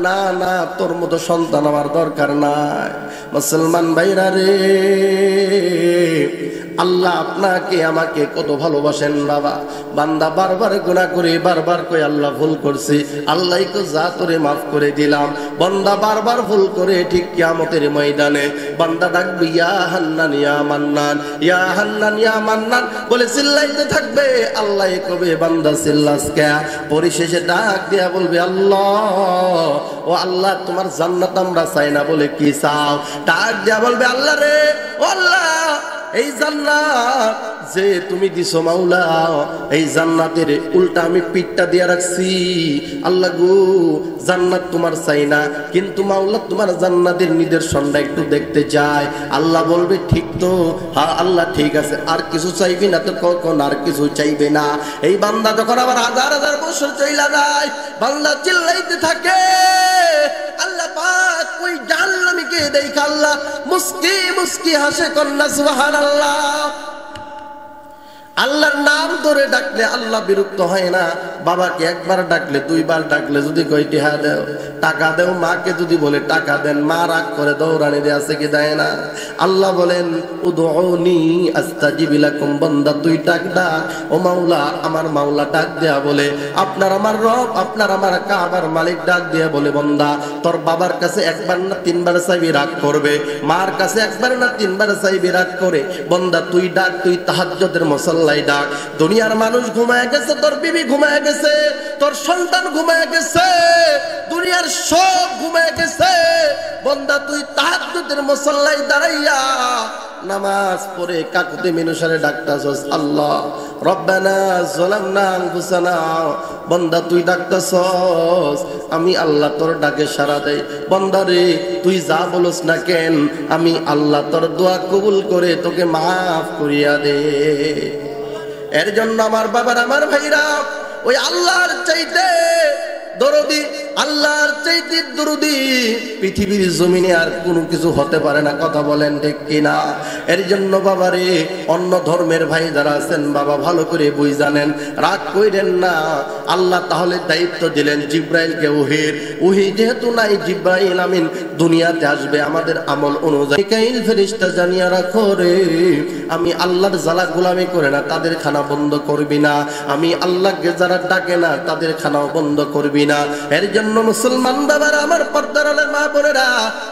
না না, তোর মতো সন্তান আমার দরকার নাই। মুসলমান ভাইরা রে, আল্লাহ আপনাকে আমাকে কত ভালোবাসেন বাবা। বান্দা বারবার গুনাহ করে, বারবার কই আল্লাহ ভুল করছি, আল্লাহ কো যা তোরে মাফ করে দিলাম। বান্দা বারবার ভুল করে ঠিক কিয়ামতের ময়দানে বান্দা ডাকবে ইয়া হান্নান ইয়া মান্নান, ইয়া হান্নান ইয়া মান্নান বলে চিল্লাইতে থাকবে। আল্লাহ কবে বান্দা চিল্লাস কে? পরিশেষে ডাক দিয়া বলবে আল্লাহ, ও আল্লাহ তোমার জান্নাত আমরা চাই না বলে কি চাও? ডাক দিয়া বলবে আল্লাহ রে, ও আল্লাহ এই জান্নাত যে তুমি দিছো মাওলা, এই জান্নাতের উল্টা আমি পিঠটা দিয়ে রাখছি। আল্লাহ গো, জান্নাত তোমার চাই না, কিন্তু মাওলা তোমার জান্নাতের নিদর্শনটা একটু দেখতে চাই। আল্লাহ বলবে ঠিক তো? হ্যাঁ আল্লাহ ঠিক আছে, আর কিছু চাইবি না তো? কখন আর কিছু চাইবে না। এই বান্দা যখন আবার হাজার হাজার বছর চইলা যায়, বান্দা চিল্লাইতে থাকে আল্লাহ পাক ওই জাহান্নামীকে দেখে আল্লাহ মুস্কি মুস্কি হাসে, কন্যা সুবহানাল্লাহ। আল্লাহর নাম ধরে ডাকলে আল্লাহ বিরক্ত হয় না। বাবাকে একবার ডাকলে, দুইবার ডাকলে যদি কই টিহা দেও, টাকা দেও, মাকে যদি বলে টাকা দেন, মা রাগ করে দৌড়ানি দিয়ে আছে কি দেয় না? আল্লাহ বলেন উদউনি আস্তাজিব লাকুম, বান্দা তুই ডাক ডাক। ও মাওলা, আমার মাওলা ডাক দেয়া বলে, আপনার আমার রব, আপনার আমার কাবার মালিক ডাক দেয়া বলে বান্দা তোর বাবার কাছে একবার না তিনবার চাইবি রাগ করবে, মার কাছে একবার না তিনবার চাইবি রাগ করে। বান্দা তুই ডাক, তুই তাহাজ্জুদের মুসাল্লা ডাক। দুনিয়ার মানুষ ঘুমায় গেছে, তোর বিবি ঘুমায় গেছে, তোর সন্তান ঘুমায় গেছে, দুনিয়ার সব ঘুমায় গেছে। বান্দা তুই তাহাজ্জুদের মুসাল্লায় দাঁড়াইয়া নামাজ পড়ে কাকুতি মিনুসারে ডাকতাছস আল্লাহ রব্বানা যালামনা আনফুসানা। বান্দা তুই ডাকতাছস, আমি আল্লাহ তোর ডাকে সাড়া দেই। বান্দা রে, তুই যা বলস না কেন, আমি আল্লাহ তোর দোয়া কবুল করে তোকে মাফ করিয়া দে। এর জন্য আমার বাবার, আমার ভাইরা, ওই আল্লাহর চাইতে দরদি, আল্লাহর চাইতে দরদি পৃথিবীর জমিনে আর কোনো কিছু হতে পারে না। কথা বলেন ঠিক কিনা? এর জন্য বাবারে, অন্য ধর্মের ভাই যারা আছেন বাবা ভালো করে বুঝ জানেন, রাগ কইরেন না। আল্লাহ তাহলে দায়িত্ব দিলেন জিব্রাইলকে ওহির। ওহি যেহেতু নাই, জিব্রাইল আমিন দুনিয়াতে আসবে আমাদের আমল অনুযায়ী। মিকাইল ফেরেশতা জানিয়া রাখো রে, আমি আল্লাহর যারা গোলামি করে না তাদের খানা বন্ধ করবি না, আমি আল্লাহকে যারা ডাকে না তাদের খানাও বন্ধ করবি না। এর জন্য মুসলমান বাবারা, আমার পর্দার আলের মা বোনেরা,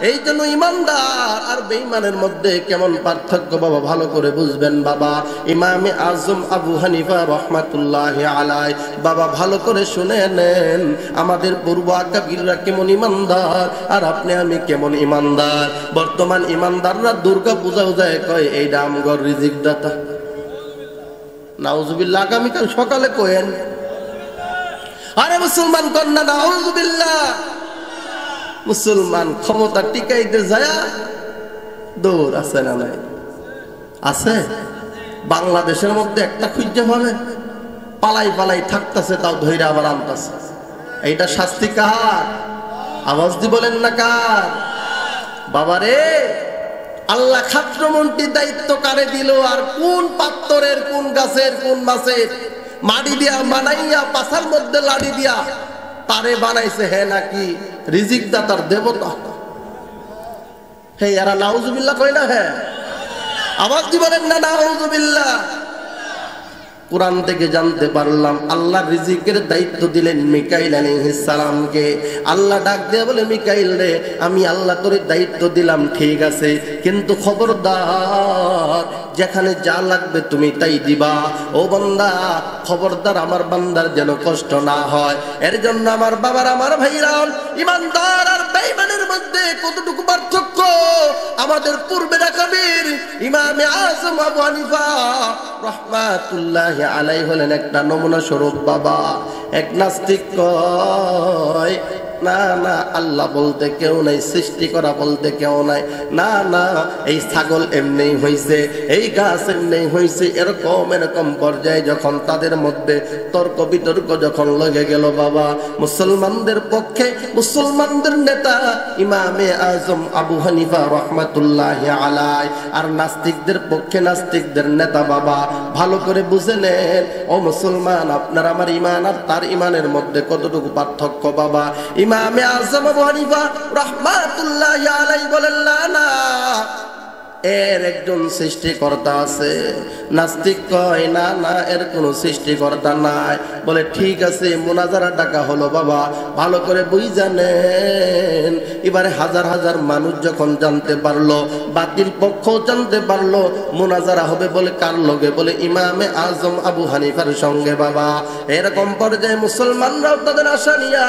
এই জন্য ইমানদার আর বেঈমানের মধ্যে কেমন পার্থক্য বাবা ভালো করে বুঝবেন বাবা। ইমামে আজম আবু হানিফা রাহমাতুল্লাহি আলাইহি বাবা ভালো করে শুনে নেন, আমাদের পূর্ব আকাবিররা কেমন ইমানদার আর আপনি আমি কেমন ইমানদার। বর্তমান ইমানদাররা দুর্গা পূজাও যায় কয় এইটা আমগর রিজিক দাতা। নাউজুবিল্লাহ, আগামীকাল সকালে কয়েন। আরে মুসলমান কন্যা নাউজুবিল্লাহ। মুসলমান ক্ষমতা টিকাইতে যায় দৌড় আছে না নাই? আছে। বাংলাদেশের মধ্যে একটা খুঁজে পাবে পালাই পালাই থাকতেছে, তাও ধৈর্য আবার আনতেছে। এইটা শাস্তি কার? আওয়াজ দি বলেন না কার? বাবারে, আল্লাহ খাত্রমন্ত্রীর দায়িত্ব কারে দিল? আর কোন পাত্তরের, কোন গাছের, কোন মাছের মাটি দিয়া বানাইয়া পাছার মধ্যে লাড়ি দিয়া তারে বানাইছে? হে নাকি রিজিক দাতার দেবতা? হে এরা নাউজুবিল্লাহ কয় না? হ্যাঁ, আওয়াজ দি বলেন না নাউজুবিল্লাহ। কোরআন থেকে জানতে পারলাম আল্লাহ রিজিকের দায়িত্ব দিলেন মিকাইল আলাইহিস সালামকে। আল্লাহ ডাক দিয়ে বলে, মিকাইল রে, আমি আল্লাহ তোর দায়িত্ব দিলাম ঠিক আছে, কিন্তু খবরদার যেখানে যা লাগবে তুমি তাই দিবা। ও বান্দা, খবরদার আমার বান্দার যেন কষ্ট না হয়। এর জন্য আমার বাবার, আমার ভাইরা, ইমানদার আর বেঈমানের মধ্যে কতটুকু পার্থক্য আমাদের পূর্বের কবির ইমামে আযম আবু হানিফা রাহমাতুল্লাহি আলাইহি হলেন একটা নমুনা স্বরূপ। বাবা, এক নাস্তিক কয়, না না, আল্লাহ বলতে কেউ নাই, সৃষ্টি করা বলতে কেউ নাই, না না, এই ছাগল এমনি হইছে, এই গাছ এমনি হইছে। এরকম পর্যায়ে যখন তাদের মধ্যে তর্ক বিতর্ক যখন লেগে গেল, বাবা, মুসলমানদের পক্ষে মুসলমানদের নেতা ইমামে আজম আবু হানিফা রাহমাতুল্লাহি আলাইহি, আর নাস্তিকদের পক্ষে নাস্তিকদের নেতা। বাবা, ভালো করে বুঝে নেন ও মুসলমান, আপনার আমার ইমান আর তার ইমানের মধ্যে কতটুকু পার্থক্য। বাবা, ইমামে আযম আবু হানিফা রাহমাতুল্লাহি আলাইহি বলেন, না, এর একজন সৃষ্টিকর্তা আছে। নাস্তিক কয়, না না, এর কোনো সৃষ্টিকর্তা নাই। বলে ঠিক আছে, মুনাজারা ডাকা হলো। বাবা, ভালো করে বুঝা নেন, এবারে হাজার হাজার মানুষ যখন জানতে পারলো, বাতিল পক্ষ জানতে পারলো, মুনাজারা হবে বলে কার লগে? বলে ইমামে আজম আবু হানিফার সঙ্গে। বাবা, এরকম পর্যায়ে মুসলমানরাও তাদের আশা নিয়া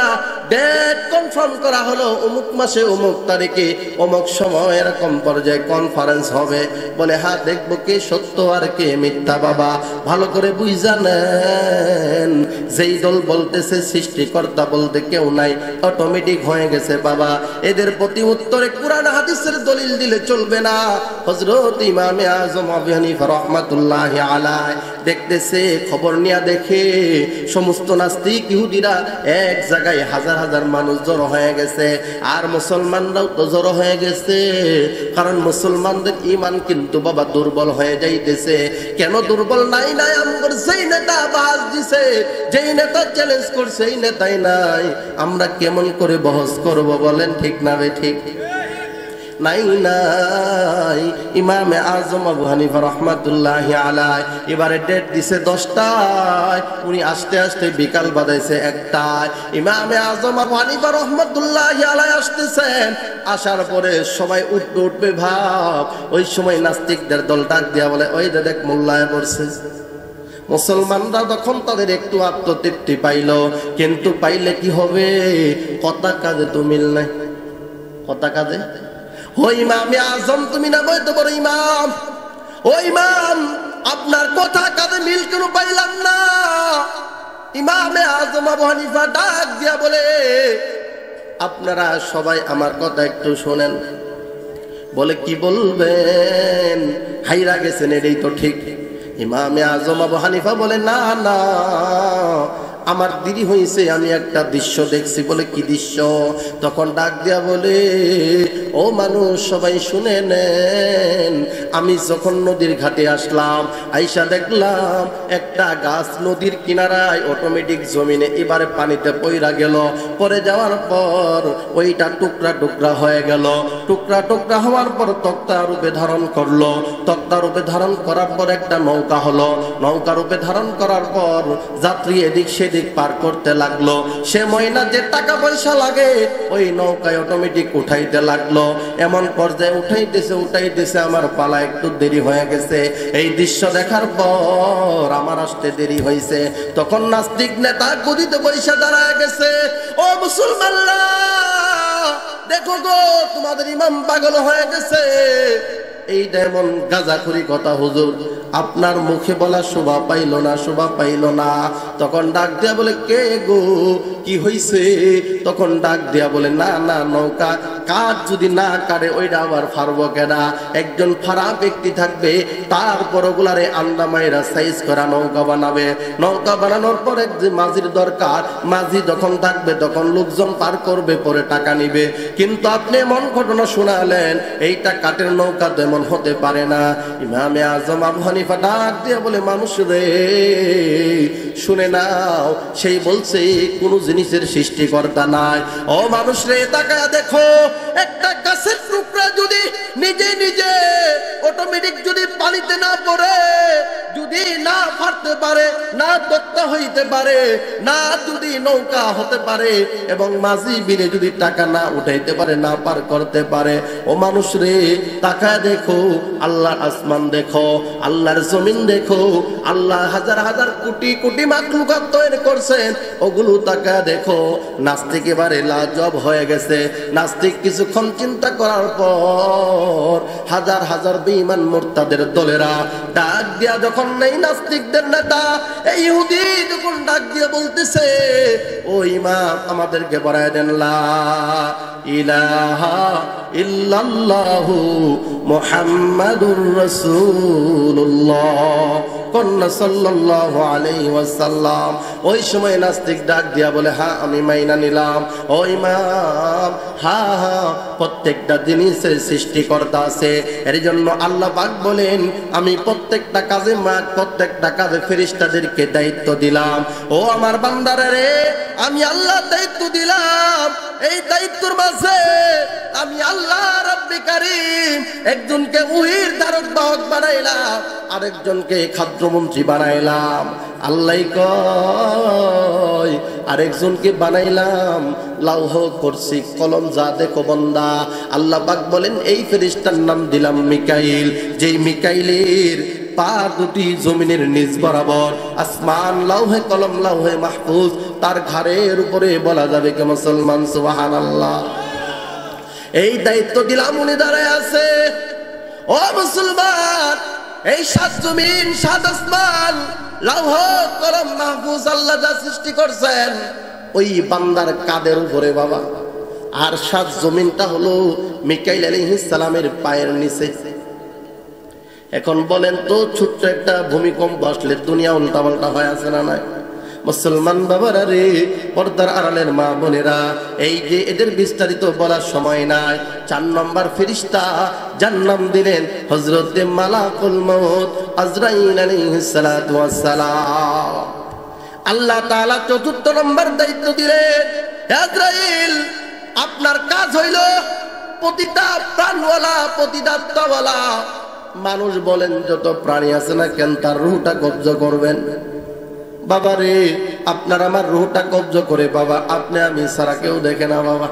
ডেট কনফার্ম করা হলো, অমুক মাসে অমুক তারিখে অমুক সময় এরকম পর্যায়ে কনফারেন্স হবে। বলে হ্যাঁ, দেখবো কে সত্য আর কে মিথ্যা। বাবা, ভালো করে বুঝা নেন, যেই দল বলতেছে সৃষ্টিকর্তা বলতে কেউ নাই, অটোমেটিক হয়ে গেছে। বাবা, এদের প্রতি উত্তরে কোরআন হাদিসের দলিল দিলে চলবে না। হযরত ইমামে আযম আবু হানিফা রাহমাতুল্লাহি আলাইহি দেখতেছে, খবর নিয়ে দেখে সমস্ত নাস্তিক ইহুদিরা এক জায়গায় হাজার হাজার মানুষ জড়ো হয়ে গেছে, আর মুসলমানরাও তো জড়ো হয়ে গেছে। কারণ মুসলমানদের ইমান কিন্তু বাবা দুর্বল হয়ে যাইতেছে। কেন দুর্বল? নাই নাই, আমগর যেই নেতা বাস দিছে, যেই নেতা চ্যালেঞ্জ করছে, এই নেতাই নাই, আমরা কেমন করে বহস করব? বলেন ঠিক না বে ঠিক? নাই নাই। ইমামে আজম আবু হানিফা রাহমাতুল্লাহি আলাইহি এবারে ডেট দিছে 10টায়, উনি আস্তে আস্তে বিকাল বাজাইছে 1টায়। ইমামে আজম আবু হানিফা রাহমাতুল্লাহি আলাইহি আসতেছেন, আসার পরে সবাই উঠবে ভাব। ওই সময় নাস্তিকদের দল ডাক দিয়া বলে, ওই দেখ মোল্লায় পড়ছে। মুসলমানরা তখন তাদের একটু আত্মতৃপ্তি পাইল, কিন্তু পাইলে কি হবে? কথা কাজে তো মিল নাই। কথা কাজে ও ইমামে আজম, তুমি না বলতে পারো ইমাম, ও ইমাম, আপনার কথা কাজে মিল কেন পাইলাম না? ইমামে আজম আবু হানিফা ডাক দিয়া বলে, আপনারা সবাই আমার কথা একটু শোনেন। বলে কি বলবেন? হাইরা গেছেন, এটাই তো ঠিক। ইমামে আজম আবু হানিফা বলে, না না, আমার দেরি হয়েছে, আমি একটা দৃশ্য দেখছি। বলে কি দৃশ্য? তখন ডাক দিয়া বলে, ও মানুষ সবাই শুনে নেন, আমি যখন নদীর ঘাটে আসলাম, আইসা দেখলাম একটা গাছ নদীর কিনারায় অটোমেটিক জমিনে এবারে পানিতে পইরা গেল। পরে যাওয়ার পর ওইটা টুকরা টুকরা হয়ে গেল। টুকরা টুকরা হওয়ার পর তক্তা রূপে ধারণ করলো। তক্তা রূপে ধারণ করার পর একটা নৌকা হলো। নৌকা রূপে ধারণ করার পর যাত্রী এদিক সেদিক পার করতে লাগলো। সে ময়না যে টাকা পয়সা লাগে ওই নৌকায় অটোমেটিক উঠাইতে লাগলো। এমন পর্যায়ে উঠাইতেছে, আমার পালা একটু দেরি হয়ে গেছে। এই দৃশ্য দেখার পর আমার আসতে দেরি হয়েছে। তখন নাস্তিক নেতা গদিতে পয়সা দাঁড়ায় গেছে, ও মুসলমানরা দেখো গো, তোমাদের ইমাম পাগল হয়ে গেছে। এইটা এমন গাঁজাখুরি কথা হুজুর, আপনার মুখে বলা শোভা পাইল না, শোভা পাইল না। তখন ডাক দিয়া বলে, কে গো, কি হইছে? তখন ডাক দিয়া বলে, না না, নৌকা কাজ যদি না কাটে ওইটা আবার ফারবো কেনা? একজন ফারা ব্যক্তি থাকবে, তারপর ওগুলারে আন্দামাইরা সাইজ করা নৌকা বানাবে। নৌকা বানানোর পর এক যে মাঝির দরকার, মাঝি যখন থাকবে তখন লোকজন পার করবে, পরে টাকা নিবে। কিন্তু আপনি এমন ঘটনা শোনালেন, এইটা কাঠের নৌকা তো এমন হতে পারে না। ইমামে আজম আবু হানিফা ডাক দিয়ে বলে, মানুষ রে শুনে নাও, সেই বলছে কোন জিনিসের সৃষ্টিকর্তা নাই। ও মানুষ রে, তাকায়া দেখো, একটা গাছের টুকরা যদি নিজে নিজে অটোমেটিক যদি পানিতে না পড়ে, যদি না ফাটতে পারে, না তক্তা হইতে পারে, না যদি নৌকা হতে পারে, এবং মাঝি বিনে যদি টাকা না উঠাইতে পারে, না পার করতে পারে, ও মানুষ রে তাকায় দেখো, আল্লাহর আসমান দেখো, আল্লাহর জমিন দেখো, আল্লাহ হাজার হাজার কোটি কোটি মাখলুকাত তৈরি করছেন, ওগুলো তাকায় দেখো। নাস্তিক এবারে লাজব হয়ে গেছে। নাস্তিক কিছুক্ষণ চিন্তা করার পর হাজার হাজার বেঈমান মুরতাদের দলেরা ডাক দিয়া, যখন নেই নাস্তিকদের নেতা এই ইহুদি যখন ডাক দিয়ে বলতেছে, ও ইমাম আমাদেরকে বলায় দেন, লা ইলাহা ইল্লাল্লাহু মুহাম্মাদুর রাসূলুল্লাহ কন্না সাল্লাল্লাহু আলাইহি ওয়াসাল্লাম। ওই সময় নাস্তিক ডাক দিয়া বলে, হ্যাঁ আমি মাইনা নিলাম। ও ইমাম, হ্যাঁ হ্যাঁ, প্রত্যেকটা জিনিসের সৃষ্টিকর্তা আছে, এর জন্য আল্লাহ পাক বলেন, আমি প্রত্যেকটা কাজে ফেরেশতাদেরকে দায়িত্ব দিলাম। ও আমার বান্দারা রে, আমি আল্লাহ দায়িত্ব দিলাম, এই দায়িত্বের মাঝে আমি আল্লাহ রাব্বে কারীম একজনকে উহির ধারক বাহক বানাইলাম, আরেকজনকে খাদ্যমন্ত্রী বানাইলাম। আল্লাহ কয়, আরেকজনকে বানাইলাম লৌহ করছি কলম, যা দেখো বান্দা। আল্লাহ পাক বলেন, এই ফেরেশতার নাম দিলাম মিকাইল, যেই মিকাইলের পা দুটি জমিনের নিচ বরাবর, আসমান লৌহে কলম লৌহে মাহফুজ, তার ঘাড়ের উপরে বলা যাবে কে মুসলমান সুবহানাল্লাহ। এই দায়িত্ব দিলাম, উনি দাঁড়ায় আছে। ও মুসলমান, এই সাত জমিন সাত আসমান লৌহ কলম মাহফুজ আল্লাহ যা সৃষ্টি করছেন, ওই বান্দার কাদের উপরে বাবা। আর সাত জমিনটা হলো মিকাইল আলাইহিস সালামের পায়ের নিচে। এখন বলেন তো, ছোট্ট একটা ভূমিকম্প আসলে দুনিয়া উল্টাপাল্টা হয়ে আছে না নাই? মুসলমান বাবারা রে, পর্দার আড়ালের মা বোনেরা, এই যে এদের বিস্তারিত বলার সময় নাই। 4 নম্বর ফেরেশতা যার নাম দিলেন হযরতে মালাকুল মউত আজরাইল আলাইহিস সালাতু ওয়াস সালাম। আল্লাহ তাআলা 4র্থ নম্বর দায়িত্ব দিলেন, আজরাইল আপনার কাজ হইল প্রতিটা প্রাণওয়ালা, প্রতিটা আত্মাওয়ালা মানুষ বলেন যত প্রাণী আছে না কেন, তার রূহটা কব্জা করবেন। বাবা রে, আপনার আমার রূহটা কব্জা করে বাবা, আপনি আমি ছাড়া কেউ দেখে না বাবা।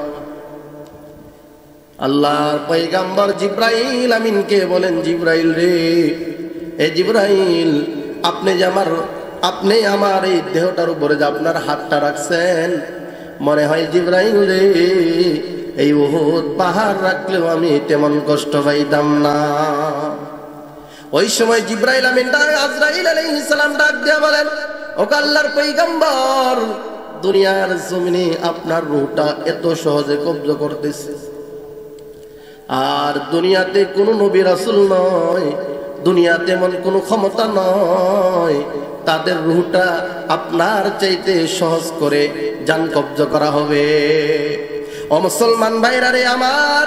আল্লাহর পয়গম্বর জিবরাইল আমিনকে বলেন, জিবরাইল রে, এ জিবরাইল, আপনি আমার এই দেহটার উপরে যে আপনার হাতটা রাখছেন, মনে হয় জিবরাইল রে, এই উহুদ পাহাড় রাখলেও আমি তেমন কষ্ট পাইতাম না। ওই সময় জিবরাইল আমিন আজরাইল আলাইহিস সালাম ডাক দিয়া বলেন, ও আল্লাহর পয়গম্বর, দুনিয়ার জমিনে আপনার রূহটা এত সহজে কব্জা করতেছে, আর দুনিয়াতে কোনো নবী রাসূল নয়, দুনিয়াতে এমন কোনো ক্ষমতা নয় তাদের রূহটা আপনার চাইতে সহজ করে জান কব্জা করা হবে। ও মুসলমান ভাইরা রে আমার,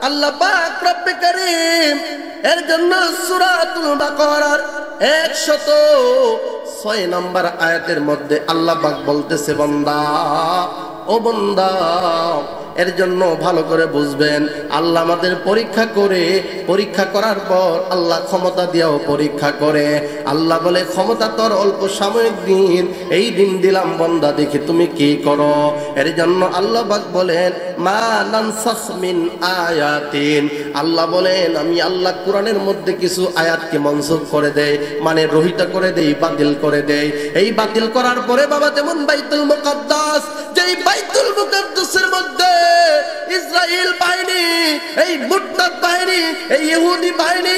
আল্লাহ পাক রব্বে কারীম এর জন্য সূরাতুল বাকারার 106 নম্বর আয়াতের মধ্যে আল্লাহ পাক বলতেছে, বান্দা, ও বান্দা, এর জন্য ভালো করে বুঝবেন, আল্লাহ আমাদের পরীক্ষা করে, পরীক্ষা করার পর আল্লাহ ক্ষমতা দিয়েও পরীক্ষা করে। আল্লাহ বলে, ক্ষমতা তোর অল্প সাময়িক দিন, এই দিন দিলাম বান্দা, দেখি তুমি কি করো। এর জন্য আল্লাহ পাক বলেন, মা নানসাখ মিন আয়াতিন, আল্লাহ বলেন, আমি আল্লাহ কোরআনের মধ্যে কিছু আয়াতকে মনসুখ করে দেই, মানে রহিত করে দেই, বাতিল করে দেই। এই বাতিল করার পরে বাবা, যেমন বাইতুল মুকাদ্দাস, যেই বাইতুল মুকাদ্দাসের মধ্যে ইসরায়েল বাহিনী, এই মুরতাদ বাহিনী, এই ইহুদি বাহিনী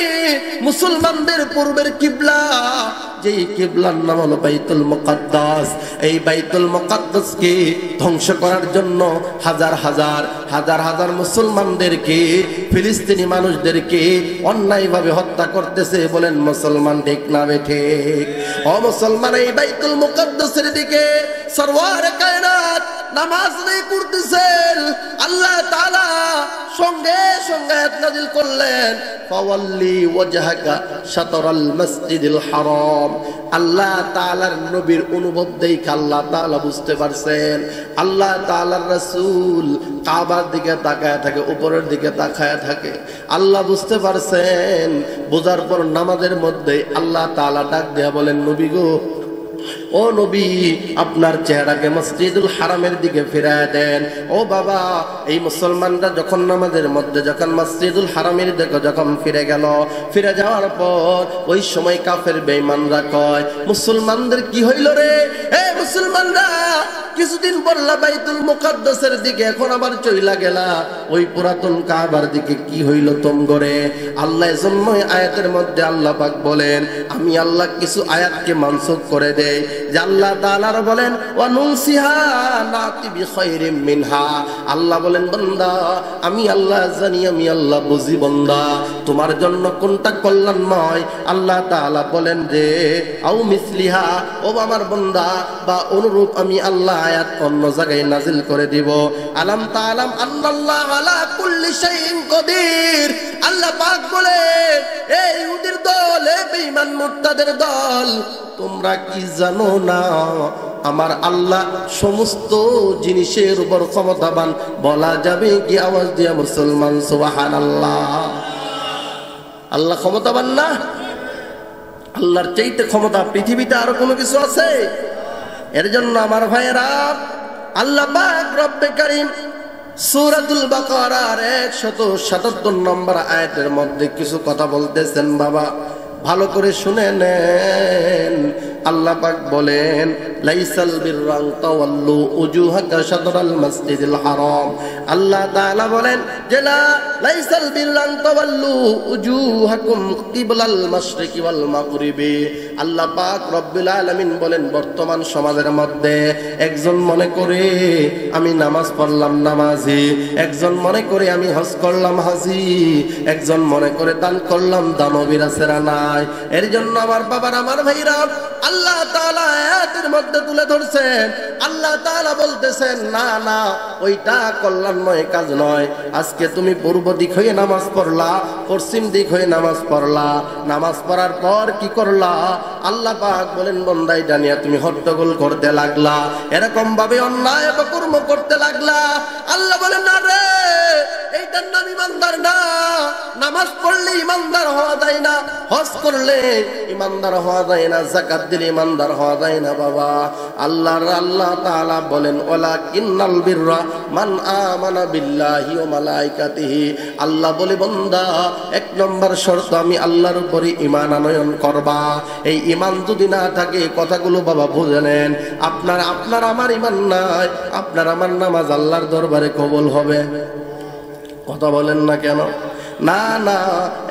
মুসলমানদের পূর্বের কিবলা, যেই কিবলার নাম হলো বাইতুল মুকাদ্দাস, এই বাইতুল মুকাদ্দাসকে ধ্বংস করার জন্য হাজার হাজার হাজার হাজার মুসলমানদেরকে, ফিলিস্তিনি মানুষদেরকে অন্যায়ভাবে হত্যা করতেছে। বলেন মুসলমান ঠিক না ঠিক? ও মুসলমান, এই বাইতুল মুকাদ্দাসের দিকে সরওয়ারে কায়নাত নামাজ আদায় করতেছেন, আল্লাহ তাআলা সঙ্গে সঙ্গে আয়াত নাযিল করলেন, ফাওয়াল্লি ওয়াজহাকা শাতরাল মাসজিদিল হারাম। আল্লাহ তাআলার নবীর অনুভব দেখে আল্লাহ তাআলা বুঝতে পারছেন, আল্লাহ তাআলার রাসূল কাবার দিকে তাকায় থাকে, উপরের দিকে তাকায় থাকে। আল্লাহ বুঝতে পারছেন, বোঝার পর নামাজের মধ্যে আল্লাহ তাআলা ডাক দেয়া বলেন, নবী গো, ও নবী, আপনার চেহারাকে মসজিদুল হারামের দিকে ফিরায় দেন। ও বাবা, এই মুসলমানরা যখন নামাজের মধ্যে যখন মসজিদুল হারামের দিকে যখন ফিরে গেল, ফিরে যাওয়ার পর ওই সময় কাফের বেঈমানরা কয়, মুসলমানদের কি হইল রে? এ মুসলমানরা, কিছুদিন বললা বাইতুল মুকাদ্দাসের দিকে, এখন আবার চইলা গেলা ওই পুরাতন কাবার দিকে, কি হইল তোমগরে? আল্লাহ এজন্য আয়াতের মধ্যে আল্লাহ পাক বলেন, আমি আল্লাহ কিছু আয়াতকে মানসুখ করে দেই, যে আল্লাহ তাআলা বলেন, ওয়া নুনসিহা নাতি বিখাইরিম মিনহা। আল্লাহ বলেন, বান্দা, আমি আল্লাহ জানি, আমি আল্লাহ বুঝি বান্দা, তোমার জন্য কোনটা কল্যাণময়। আল্লাহ তাআলা বলেন যে আও মিসলিহা, ও আমার বান্দা, বা অনুরূপ আমি আল্লাহ আয়াত অন্য জায়গায় নাজিল করে দিব। আলাম তাআলাম আল্লাল্লাহ আলা কুল্লি শাইইন কদির। আল্লাহ পাক বলেন, এই ইহুদির দল, এই বেঈমান মুরতাদের দল, তোমরা কি জানো না আমার আল্লাহ সমস্ত জিনিসের উপর ক্ষমতাবান? বলা যাবে কি আওয়াজ দিয়া মুসলমান সুবহানাল্লাহ? আল্লাহ ক্ষমতাবান না? আল্লাহর চাইতে ক্ষমতা পৃথিবীতে আরো কোনো কিছু আছে? এর জন্য আমার ভাইয়েরা, আল্লাহ পাক রব্বে কারীম সূরাতুল বাকারার 177 নম্বর আয়াতের মধ্যে কিছু কথা বলতেছেন। বাবা, ভালো করে শুনে নেন। আল্লাহ পাক বলেন, লাইসাল বিররা তাওয়াল্লু উজুহাকা শাতরাল মাসজিদিল হারাম। আল্লাহ তাআলা বলেন যে লাইসাল বিররা তাওয়াল্লু উজুহাকুম কিবলাল মাশরিকি ওয়াল মাগরিবি। আল্লাহ পাক রব্বুল আলামিন বলেন, বর্তমান সমাজের মধ্যে একজন মনে করে আমি নামাজ পড়লাম নামাজি, একজন মনে করে আমি হজ করলাম হাজি, একজন মনে করে দান করলাম দানবীর আছেরা নাই। এর জন্য আমার বাবার, আমার ভাইরা, আল্লাহ তাআলা আয়াতের মধ্যে তুলে ধরছেন, আল্লাহ তাআলা বলতেছেন, না না, ওইটা কল্যাণময় কাজ নয়। আজকে তুমি পূর্ব দিক হয়ে নামাজ পড়লা, পশ্চিম দিক হয়ে নামাজ পড়লা, নামাজ পড়ার পর কি করলা? আল্লাহ পাক বলেন, বান্দা, এটা নিয়ে তুমি হট্টগোল করতে লাগলা, এরকম ভাবে অন্যায় অপকর্ম করতে লাগলা। আল্লাহ বলেন, না রে, এইটার নাম ইমানদার না। নামাজ পড়লে ইমানদার হওয়া যায় না, হজ করলে ইমানদার হওয়া যায় না, যাকাত দিলে ইমানদার হওয়া যায় না বাবা। আল্লাহ তাআলা বলেন, ওয়ালাকিন্নাল বিররা মান আমানা বিল্লাহি ওয়া মালাইকাতিহি। আল্লাহ বলে, বান্দা, এক নম্বর শর্ত, আমি আল্লাহর উপরে ঈমান আনয়ন করবা। এই ঈমান যদি না থাকে, কথাগুলো বাবা বুঝে নেন, আপনার আমার ঈমান নাই, আপনার আমার নামাজ আল্লাহর দরবারে কবুল হবে? কথা বলেন না কেন? না না,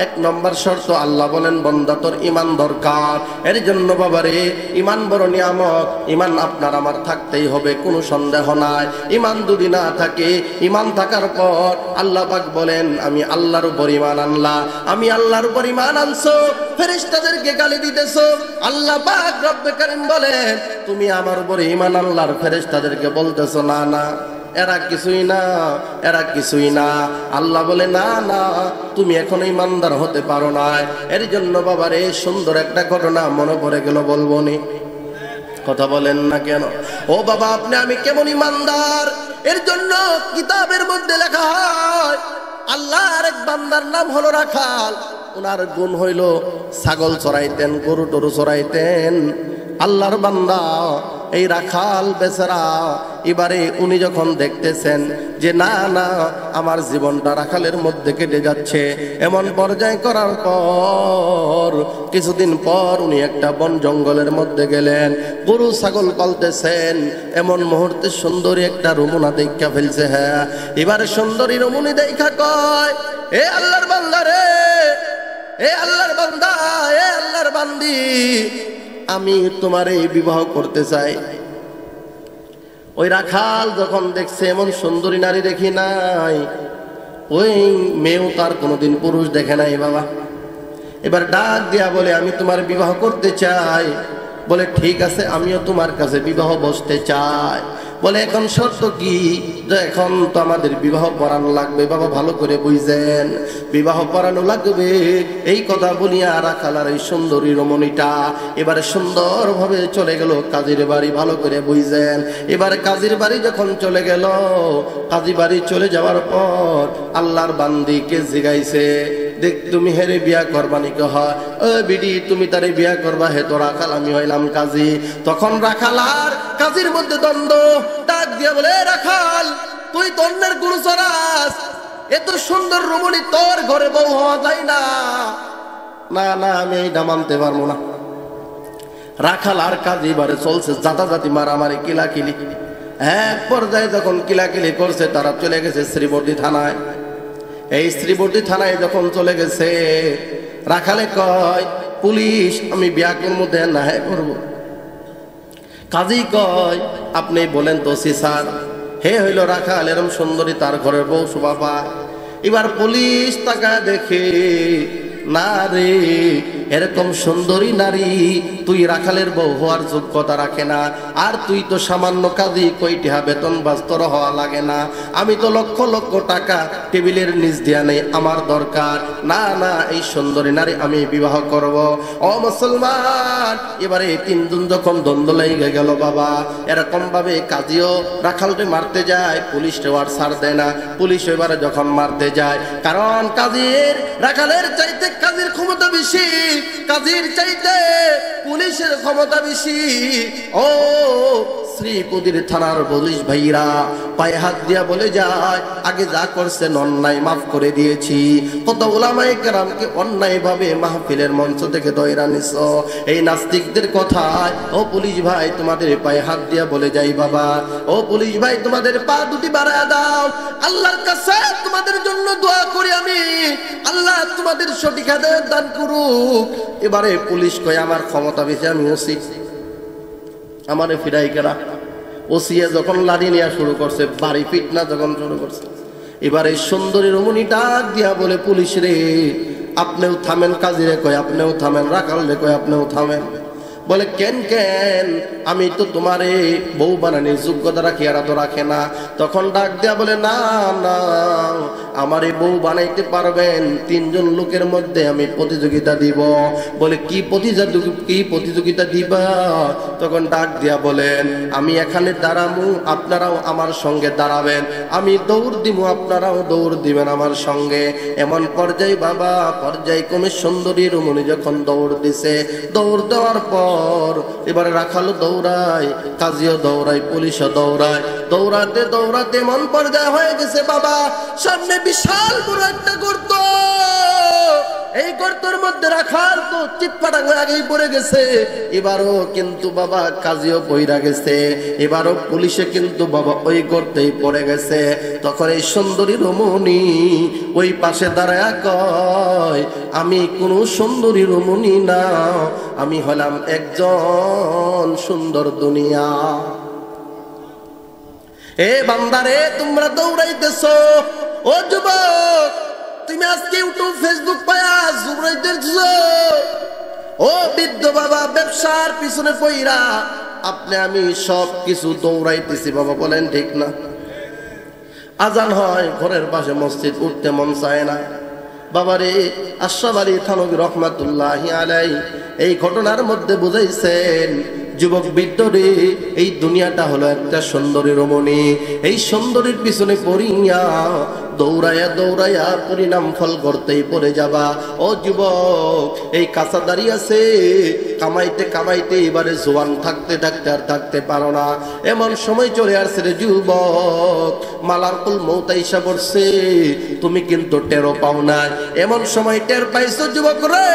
এক নম্বর শর্ত আল্লাহ বলেন, বান্দা, তোর ঈমান দরকার। এর জন্য বাবারে, ঈমান বড় নিয়ামত, ঈমান আপনার আমার থাকতেই হবে, কোনো সন্দেহ নাই। ঈমান যদি না থাকে, ঈমান থাকার পর আল্লাহ পাক বলেন, আমি আল্লাহর উপর ঈমান আনলা, আমি আল্লাহর উপর ঈমান আনছো, ফেরেশতাদেরকে গালি দিতেছো। আল্লাহ পাক রব্বে কারীম বলেন, তুমি আমার উপর ঈমান আনলার ফেরেশতাদেরকে বলতেছো না না, এরা কিছুই না, এরা কিছুই না। আল্লাহ বলে, না না, তুমি এখনো ইমানদার হতে পারো না। এর জন্য বাবারে, সুন্দর একটা ঘটনা মনে পড়ে গেল, বলবো নি? কথা বলেন না কেন? ও বাবা, আপনি আমি কেমন ইমানদার? এর জন্য কিতাবের মধ্যে লেখা হয়, আল্লাহর এক বান্দার নাম হলো রাখাল। ওনার গুণ হইল ছাগল চড়াইতেন, গরু টরু চড়াইতেন। আল্লাহর বান্দা এই রাখাল বেচারা এবারে উনি যখন দেখতেছেন যে না না আমার জীবনটা রাখালের মধ্যে কেটে যাচ্ছে, এমন পর্যায়ে করার পর কিছুদিন পর উনি একটা বন জঙ্গলের মধ্যে গেলেন, গরু ছাগল পালতেছেন। এমন মুহূর্তে সুন্দরী একটা রমুনা দেখা ফেলছে। হ্যাঁ, এবারে সুন্দরী রমণী দেখা কয়, এ আল্লাহর বান্দা রে, এ আল্লাহর বান্দা, এ আল্লাহর বান্দি, আমি তোমার এই বিবাহ করতে চাই। ওই রাখাল যখন দেখছে এমন সুন্দরী নারী দেখি নাই, ওই মেয়েও তার কোনোদিন পুরুষ দেখে নাই বাবা। এবার ডাক দিয়া বলে, আমি তোমার বিবাহ করতে চাই। বলে ঠিক আছে, আমিও তোমার কাছে বিবাহ বসতে চাই। বলে এখন শর্ত কি? যে এখন তো আমাদের বিবাহ পড়ানো লাগবে বাবা, ভালো করে বুঝছেন, বিবাহ পড়ানো লাগবে। এই কথা বলিয়া রাখালার এই সুন্দরী রমণীটা এবারে সুন্দরভাবে চলে গেল কাজীর বাড়ি। ভালো করে বুঝছেন, এবারে কাজীর বাড়ি যখন চলে গেল, কাজী বাড়ি চলে যাওয়ার পর আল্লাহর বান্দিকে জিগাইছে, দেখ তুমি হেরে বিয়া করবানি কে হয়? ও বিডি, তুমি তারে বিয়া করবা? হে তো রাখাল, আমি হইলাম কাজী। তখন রাখাল আর কাজীর মধ্যে দ্বন্দ্ব। ডাক দিয়া বলে, রাখাল তুই তো অন্যের গুরু চড়াস, এত সুন্দর রমণী তোর ঘরে বউ হওয়া যায় না। না না, আমি এইটা মানতে পারবো না। রাখাল আর কাজী এবারে চলছে জাতাজাতি, মারামারি, কিলাকিলি। এক পর্যায়ে যখন কিলাকিলি করছে, তারা চলে গেছে শ্রীবর্দী থানায়। এই শ্রীবর্দী থানায় যখন চলে গেছে, রাখালে কয়, পুলিশ আমি বিয়া করবো, দেন না হ্যাঁ করবো। কাজী কয়, আপনি বলেন তো সিসার, হে হইল রাখাল এরম সুন্দরী তার ঘরের বউ শোভা পায়। এবার পুলিশ তাকা দেখে, না রে, এরকম সুন্দরী নারী তুই রাখালের বউ হওয়ার যোগ্যতা রাখে না। আর তুই তো সামান্য কাজী, কইটিহা বেতন বাস্তর হওয়া লাগে না। আমি তো লক্ষ লক্ষ টাকা টেবিলের নিচ দিয়া নেই, আমার দরকার। না না, এই সুন্দরী নারী আমি বিবাহ করব। ও মুসলমান, এবারে তিনজন যখন দ্বন্দ্ব লেগে গেল বাবা, এরকম ভাবে কাজীও রাখালকে মারতে যায়, পুলিশও আর ছাড় দেয় না। পুলিশ এবারে যখন মারতে যায়, কারণ কাজীর রাখালের চাইতে কাজীর ক্ষমতা বেশি, কাজীর চাইতে পুলিশের ক্ষমতা বেশি। ও শ্রীপুদির থানার পুলিশ ভাইরা পায়ে হাত দিয়া বলে যায়, আগে যা করছেন অন্যায় মাফ করে দিয়েছি। কত উলামায়ে কেরামকে অন্যায় ভাবে মাহফিলের মঞ্চ থেকে দয়রা নিছ। এই নাস্তিকদের কথায় ও পুলিশ ভাই তোমাদের পায়ে হাত দিয়া বলে যাই বাবা, ও পুলিশ ভাই তোমাদের পা দুটি বাড়ায় দাও। আল্লাহর কাছে তোমাদের জন্য দোয়া করি আমি, আল্লাহ তোমাদের সঠিক হেদায়েত দান করুক। এবারে পুলিশ কয়, আমার ক্ষমতা বেশি, আমি ওসি, আমারে ফিরাই কেরা। ওসিয়া যখন লাড়ি নেওয়া শুরু করছে, বাড়ি ফিটনা যখন শুরু করছে, এবারে সুন্দরী রমণী ডাক দিয়া বলে, পুলিশ রে আপনিও থামেন। কাজীরে কয় আপনিও থামেন, রাখাল রে কয় আপনিও থামেন। বলে কেন কেন, আমি তো তোমারে বউ বানানোর যোগ্যতা রাখি, এরা তো রাখে না। তখন ডাক দেয়া বলে, না না, আমারে বউ বানাইতে পারবেন তিনজন লোকের মধ্যে আমি প্রতিযোগিতা দিব। বলে কি প্রতিযোগিতা দিবা? তখন ডাক দিয়া বলেন, আমি এখানে দাঁড়াবো, আপনারাও আমার সঙ্গে দাঁড়াবেন, আমি দৌড় দিব, আপনারাও দৌড় দিবেন আমার সঙ্গে। এমন পর্যায়ে বাবা, পর্যায়ক্রমে সুন্দরী রমণী যখন দৌড় দিছে, দৌড় দেওয়ার পর এবারে রাখালো দৌড়ায়, কাজীও দৌড়ায়, পুলিশও দৌড়ায়। দৌড়াতে দৌড়াতে এমন পর্যায়ে হয়ে গেছে বাবা, সামনে বিশাল বড় একটা গর্ত। এই গর্তের মধ্যে রাখাল তো চিৎপাটাঙ্গা আগেই পড়ে গেছে। এবারও কিন্তু বাবা কাজীও পইরা গেছে, এবারও পুলিশে কিন্তু বাবা ওই গর্তেই পড়ে গেছে। তখন এই সুন্দরী রমণী ওই পাশে দাঁড়ায়া কয়, আমি কোনো সুন্দরী রমণী না, আমি হলাম একজন সুন্দর দুনিয়া। এ বান্দারে, তোমরা দৌড়াইতেছো, ও যুবক তুমি আজকে ইউটিউব ফেসবুক পায়া দৌড়াইতেছ। ও বৃদ্ধ বাবা, ব্যবসার পিছনে পইরা আপনি আমি সব কিছু দৌড়াইতেছি বাবা, বলেন ঠিক না? আজান হয়, ঘরের পাশে মসজিদ, উঠতে মন চায় না। বাবারে আশরাফ আলী থানভী রহমাতুল্লাহি আলাইহি এই ঘটনার মধ্যে বুঝাইছেন, যুবক বৃদ্ধ রে, এই দুনিয়াটা হলো একটা সুন্দরী রমণী, এই সুন্দরীর পিছনে পড়িয়া দৌড়াইয়া দৌড়াইয়া পরিণাম ফল করতেই পড়ে যাবা। ও যুবক, এই কাঁচা দাঁড়িয়ে আছে, কামাইতে কামাইতে এবারে জোয়ান থাকতে থাকতে আর থাকতে পারো না, এমন সময় চলে আসছে রে যুবক, মালাকুল মউত আইসা পড়ছে, তুমি কিন্তু টেরও পাও না। এমন সময় টের পাইছো যুবক রে,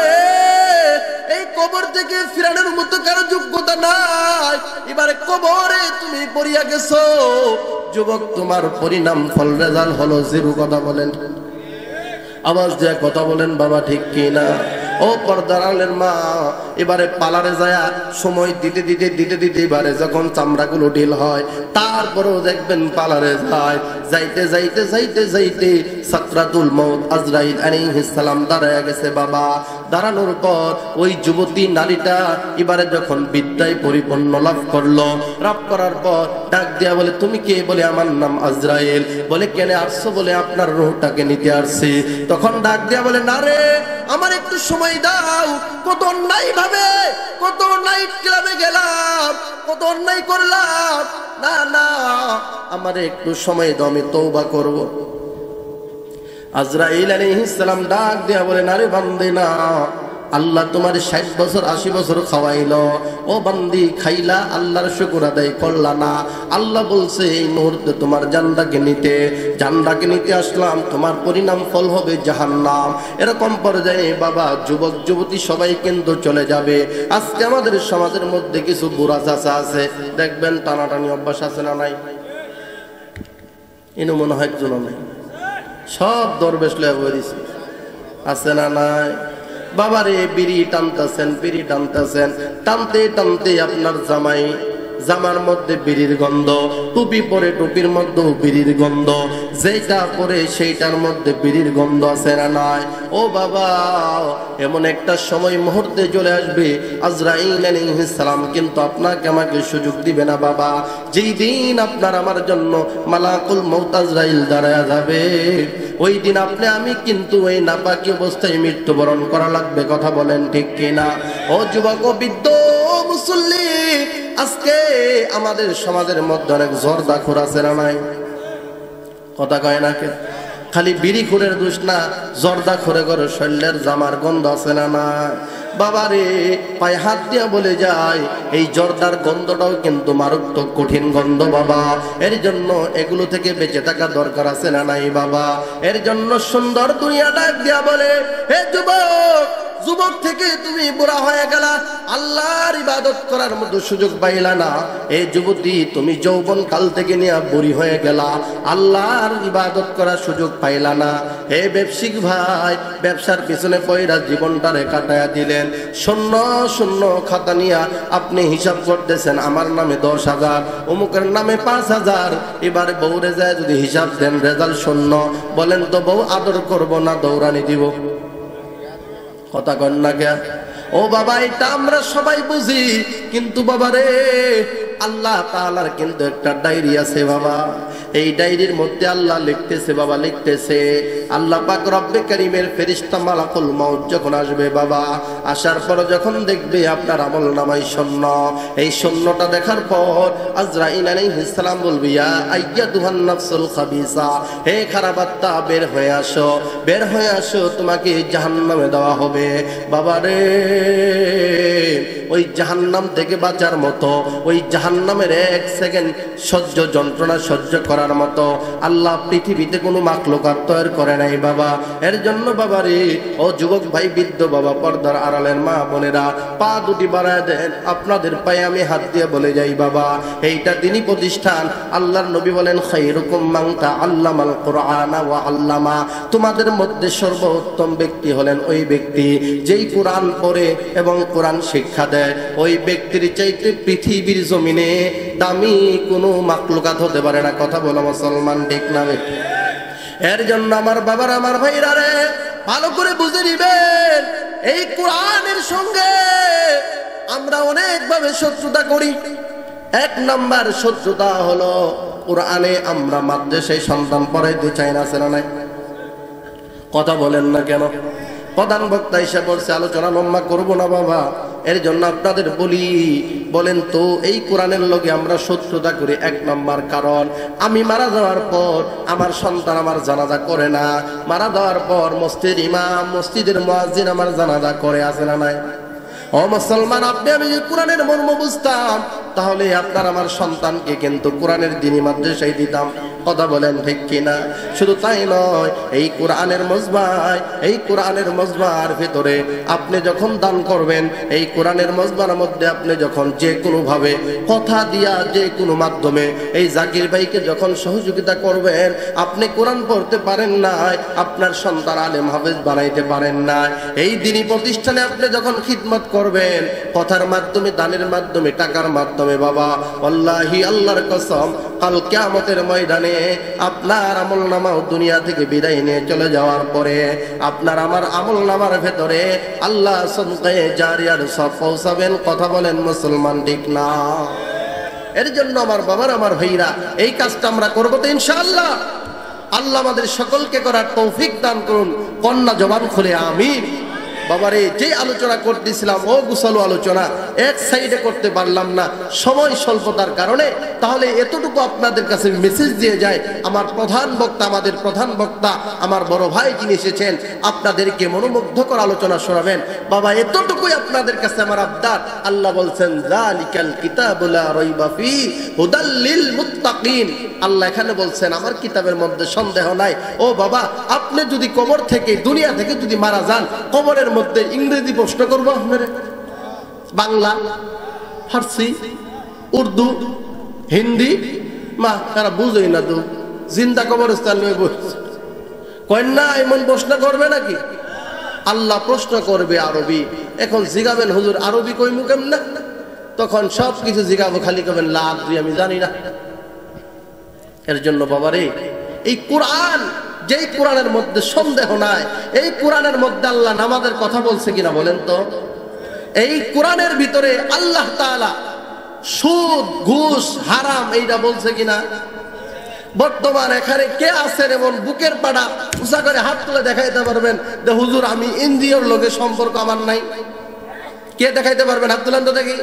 এই কবর থেকে ফিরানোর মতো কারো যোগ্যতা নাই, এবারে কবরে তুমি পড়িয়া গেছো। যুবক, তোমার পরিণাম ফল রেজাল্ট হলো জিরো। কথা বলেন, আওয়াজ দিয়ে কথা বলেন বাবা, ঠিক কি না? ও পর্দার আলের মা, এবারে পালারে যায় সময় দিতে দিতে দিতে দিতে এবারে যখন চামড়াগুলো ঢিল হয়, তারপরেও দেখবেন পালারে যায়, যাইতে যাইতে যাইতে যাইতে সাকরাতুল মউত আজরাইল আলাইহিস সালাম দাঁড়ায় গেছে বাবা। দাঁড়ানোর পর ওই যুবতী নারীটা এবারে যখন বিদ্যায় পরিপূর্ণ লাভ করলো, লাভ করার পর ডাক দিয়া বলে, তুমি কে? বলে, আমার নাম আজরাইল। বলে, কেন আসছো? বলে, আপনার রূহটাকে নিতে আসছি। তখন ডাক দিয়া বলে, না রে, আমার একটু সময় দাও, কত অন্যায় ভাবে, কত নাইট ক্লাবে গেলাম, কত অন্যায় করলাম, না না, আমার একটু সময় দাও, আমি তওবা করব। আজরাইল আলাইহিস সালাম ডাক দিয়া বলে, না রে বান্দে, না, আল্লাহ তোমার 60 বছর 80 বছর খাওয়াইলো, ও বান্দি খাইলা, আল্লাহর শুকর আদায় করলা না। আল্লাহ বলছে এই মুহূর্তে তোমার জানটাকে নিতে আসলাম, তোমার পরিণাম ফল হবে জাহান্নাম। এরকম পর্যায়ে বাবা যুবক যুবতী সবাই কিন্তু চলে যাবে। আজকে আমাদের সমাজের মধ্যে কিছু বুড়া চাচা আছে, দেখবেন টানাটানি অভ্যাস আছে না নাই? ইনু মনে হয় একজন নাই, সব দরবেশ লয়ে বইছে, আছে না নাই? বাবারে, বিড়ি টানতেছেন, বিড়ি টানতেছেন, টানতে টানতে আপনার জামার মধ্যে বিড়ির গন্ধ, টুপি পরে টুপির মধ্যে বিড়ির গন্ধ, যেটা পরে সেইটার মধ্যে বিড়ির গন্ধ, আছে না নাই? ও বাবা, এমন একটা সময় মুহূর্তে চলে আসবে, আজরাইল আলাইহিস সালাম কিন্তু আপনাকে আমাকে সুযোগ দিবে না বাবা। যেই দিন আপনার আমার জন্য মালাকুল মউত আজরাইল দাঁড়ায়া যাবে, ওই দিন আপনি আমি কিন্তু ওই নাপাকি অবস্থায় মৃত্যুবরণ করা লাগবে। কথা বলেন, ঠিক কিনা? ও যুবক, ও বৃদ্ধ, মুসল্লি, আজকে আমাদের সমাজের মধ্যে অনেক জর্দাখোর আছে না নাই? কথা কয় না কে? খালি বিড়ি খুরের দোষ না, জর্দাখোরে করে শরীরের জামার গন্ধ আছে না নাই? বাবারে, পায়ে হাত দিয়া বলে যায়, এই জর্দার গন্ধটাও কিন্তু মারাত্মক কঠিন গন্ধ বাবা। এর জন্য এগুলো থেকে বেঁচে থাকা দরকার আছে না নাই বাবা? এর জন্য সুন্দর দুনিয়া ডাক দিয়া বলে, হে যুবক, যুবক থেকে তুমি বুড়া হয়ে গেলা, আল্লাহর ইবাদত করার মতো সুযোগ পাইলা না। এই যুবতী, তুমি যৌবন কাল থেকে নিয়ে বুড়ি হয়ে গেলা, আল্লাহর ইবাদত করার সুযোগ পাইলা না। হে ব্যবসায়িক ভাই, ব্যবসার পিছনে পয়রা জীবনটারে কাটায়া দিলেন, শূন্য শূন্য খাতা নিয়া আপনি হিসাব করতেছেন, আমার নামে 10,000, অমুকের নামে 5,000। এবারে বউরে যায় যদি হিসাব দেন, রেজাল্ট শূন্য। বলেন তো, বউ আদর করবো না দৌড়ানি দিব? কথা কন না কে? ও বাবা, এটা আমরা সবাই বুঝি, কিন্তু বাবা রে, আল্লাহ তাআলার কিন্তু একটা ডায়েরি আছে বাবা। এই ডায়েরির মধ্যে আল্লাহ লিখতেছে বাবা, লিখতেছে। আল্লাহ পাক রব্বে কারীমের ফেরেশতা মালাকুল মউত যখন আসবে বাবা, আসার পর যখন দেখবে আপনার আমলনামায় শূন্য, এই শূন্যটা দেখার পর আজরাইল আলাইহিস সালাম বলবে, ইয়া আইয়াতুহান নাফসুল খাবিসা, হে খারাপ আত্মা, বের হয়ে আসো, বের হয়ে আসো, তোমাকে জাহান্নামে দেওয়া হবে। বাবা রে, ওই জাহান্নাম থেকে বাঁচার মতো, ওই জাহান্নামের 1 সেকেন্ড সহ্য যন্ত্রণা সহ্য করার মতো আল্লাহ পৃথিবীতে কোনো মাখলুকাত তৈরি করে নাই বাবা। এর জন্য বাবা রে, ও যুবক ভাই, বৃদ্ধ বাবা, পর্দার আড়ালের মা বোনেরা, পা দুটি বাড়ায় দেন, আপনাদের পায়ে আমি হাত দিয়ে বলে যাই বাবা, এইটা দিনই প্রতিষ্ঠান। আল্লাহর নবী বলেন, খায়রুকুম মান তাআল্লামাল কুরআনা ওয়া আল্লামা, তোমাদের মধ্যে সর্বোত্তম ব্যক্তি হলেন ওই ব্যক্তি যেই কোরআন পড়ে এবং কোরআন শিক্ষা দেয়। ওই ব্যক্তির চাইতে পৃথিবীর জমিনে দামি কোনো মাখলুকাত হতে পারে না। কথা বলো মুসলমান, ঠিক না? এর জন্য আমার বাবার, আমার ভাইরা রে, ভালো করে বুঝে নিবেন, এই কোরআনের সঙ্গে আমরা অনেকভাবে শত্রুতা করি। 1 নাম্বার শত্রুতা হলো কোরআনে আমরা মাদ্রাসায় সন্তান পড়াইতে চাই না, আছে না নাই? কথা বলেন না কেন? প্রধান বক্তা হিসেবে বলছে, আলোচনা লম্বা করবো না বাবা। এর জন্য আপনাদের বলি, বলেন তো এই কোরআনের লগে আমরা শত্রুতা করি? এক নম্বর কারণ, আমি মারা যাওয়ার পর আমার সন্তান আমার জানাজা করে না, মারা যাওয়ার পর মসজিদের ইমাম, মসজিদের মুয়াজ্জিন আমার জানাজা করে, আছে না নাই? ও মুসলমান, আপনি আমি যে কোরআনের মর্ম বুঝতাম, তাহলে আপনার আমার সন্তানকে কিন্তু কোরআনের দ্বীনি মাদ্রাসায় দিতাম। কথা বলেন ঠিক কিনা? শুধু তাই নয়, এই কোরআনের মজমায়, এই কোরআনের মজমার ভিতরে আপনি যখন দান করবেন, এই কোরআনের মজমার মধ্যে আপনি যখন যে কোনোভাবে কথা দিয়া, যে কোনো মাধ্যমে এই জাকির ভাইকে যখন সহযোগিতা করবেন, আপনি কোরআন পড়তে পারেন না, আপনার সন্তান আলেম হাফেজ বানাইতে পারেন না, এই দ্বীনি প্রতিষ্ঠানে আপনি যখন খিদমত করবেন, কথার মাধ্যমে, দানের মাধ্যমে, টাকার মাধ্যমে, বাবা আল্লাহি আল্লাহর কসম, কাল কিয়ামতের ময়দানে আপনার আমলনামা দুনিয়া থেকে বিদায় নিয়ে চলে যাওয়ার পরে আপনার আমার আমলনামার ভেতরে আল্লাহ সদকায়ে জারিয়ার সব পৌঁছাবেন। কথা বলেন মুসলমান, ঠিক না? এর জন্য আমার বাবার, আমার ভাইরা, এই কাজটা আমরা করবো তো ইনশাআল্লাহ। আল্লাহ আমাদের সকলকে করার তৌফিক দান করুন। কন্যা জবান খুলে আমিন। বাবারে, যে আলোচনা করতেছিলাম ও গুছালো আলোচনা এক সাইডে করতে পারলাম না সময় স্বল্পতার কারণে, তাহলে এতটুকু আপনাদের কাছে মেসেজ দিয়ে যায়, আমার প্রধান বক্তা, আমাদের প্রধান বক্তা, আমার বড় ভাই যিনি এসেছেন, আপনাদেরকে মনোমুগ্ধকর আলোচনা শোনাবেন। বাবা, এতটুকুই আপনাদের কাছে আমার আবদার। আল্লাহ বলছেন যালিকাল কিতাবু লা রাইবা ফি হুদাল লিল মুত্তাকিন। আল্লাহ এখানে বলছেন আমার কিতাবের মধ্যে সন্দেহ নাই। ও বাবা, আপনি যদি কবর থেকে, দুনিয়া থেকে যদি মারা যান, কবরের মধ্যে ইংরেজি প্রশ্ন করবো আপনার, বাংলা, ফার্সি, উর্দু, হিন্দি, মা তারা বুঝই না তো, জিন্দা কবরস্থান নিয়ে বসছে, কন্যা এমন প্রশ্ন করবে নাকি? আল্লাহ প্রশ্ন করবে আরবি। এখন জিগাবেন হুজুর আরবি কই মুকেম না, তখন সব কিছু জিগাবো, খালি করবেন লাভ আমি জানি না। এর জন্য বাবারে, এই কোরআন, যেই কোরআনের মধ্যে সন্দেহ নাই, এই কোরআনের মধ্যে আল্লাহ নামাজের কথা বলছে কিনা বলেন তো? এই কোরআনের ভিতরে আল্লাহ তাআলা সুদ, ঘুষ, হারাম এইটা বলছে কিনা? বর্তমান এখানে কে আছেন এমন বুকের পাড়া উঁচা করে হাত তুলে দেখাইতে পারবেন যে হুজুর আমি এনজিওর লোকের সম্পর্ক আমার নাই? কে দেখাইতে পারবেন? হাত তুলেন তো দেখি।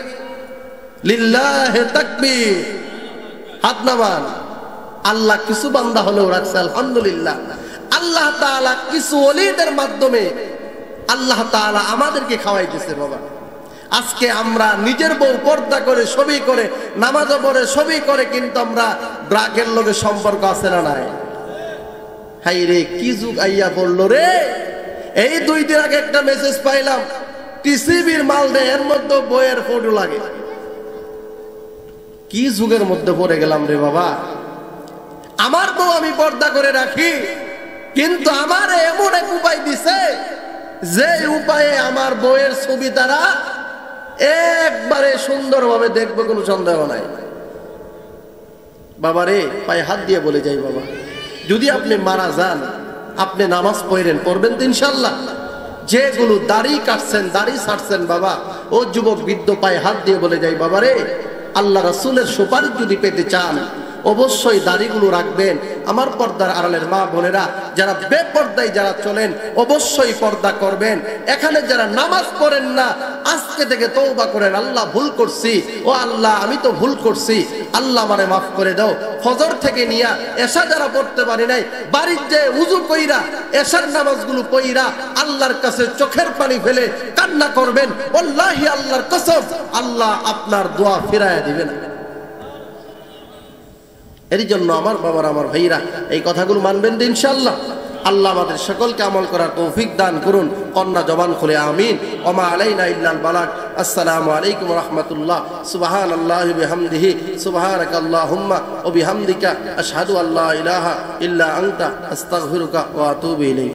লিল্লাহে তাকবীর, হাত নামান। আল্লাহ কিছু বান্দা হলেও রাখছে, আলহামদুলিল্লাহ। আল্লাহ তাআলা কিছু ওলিদের মাধ্যমে আল্লাহ তাআলা আমাদেরকে খাওয়াইতেছে। বাবা, আজকে আমরা নিজের বউ পর্দা করে, ছবি করে, নামাজ পড়ে, ছবি করে, কিন্তু আমরা ব্রাকের লোকে সম্পর্ক আছে না নাই? হাই রে, কি যুগ আইয়া পড়লো রে! এই 2 দিন আগে একটা মেসেজ পাইলাম, টিসিবির মাল দেয়, এর মধ্যে বইয়ের ফটো লাগে। কি যুগের মধ্যে পড়ে গেলাম রে বাবা! আমার বউ আমি পর্দা করে রাখি, কিন্তু আমার এমন এক উপায় দিছে, যে উপায়ে আমার বউয়ের ছবি তারা একবারে সুন্দরভাবে দেখবে, কোনো সন্দেহ নাই। বাবারে, পায়ে হাত দিয়ে বলে যাই বাবা, যদি আপনি মারা যান, আপনি নামাজ পড়বেন তো ইনশাল্লাহ? যেগুলো দাড়ি কাটছেন, দাড়ি ছাড়ছেন, বাবা ও যুবক বৃদ্ধ, পায়ে হাত দিয়ে বলে যাই বাবারে, আল্লাহ রাসূলের সুপারিশ যদি পেতে চান, অবশ্যই দাড়িগুলো রাখবেন। আমার পর্দার আড়ালের মা বোনেরা, যারা বেপর্দায় যারা চলেন, অবশ্যই পর্দা করবেন। এখানে যারা নামাজ পড়েন না, আজকে থেকে তওবা করেন, আল্লাহ ভুল করছি, ও আল্লাহ আমি তো ভুল করছি, আল্লাহ আমারে মাফ করে দাও। ফজর থেকে নিয়া এশা যারা পড়তে পারি নাই, বাড়ির যে উযু কইরা এশার নামাজগুলো পড়িরা আল্লাহর কাছে চোখের পানি ফেলে কান্না করবেন। ওয়াল্লাহি আল্লাহর কসম, আল্লাহ আপনার দোয়া ফিরাইয়া দিবেন। এর জন্য আমার বাবার, আমার ভাইরা, এই কথাগুলো মানবেন তো ইনশাআল্লাহ? আল্লাহ আমাদের সকলকে আমল করার তৌফিক দান করুন। কন্যা জবান খুলে আমিন। ওমা আলাইনা ইল্লাল বালাগ। আসসালামু আলাইকুম ওয়া রাহমাতুল্লাহ। সুবহানাল্লাহি ওয়া বিহামদিহি, সুবহানাকাল্লাহুম্মা ওয়া বিহামদিকা, আশহাদু আল্লা ইলাহা ইল্লা আনতা, আস্তাগফিরুকা ওয়া আতুবু ইলাইক।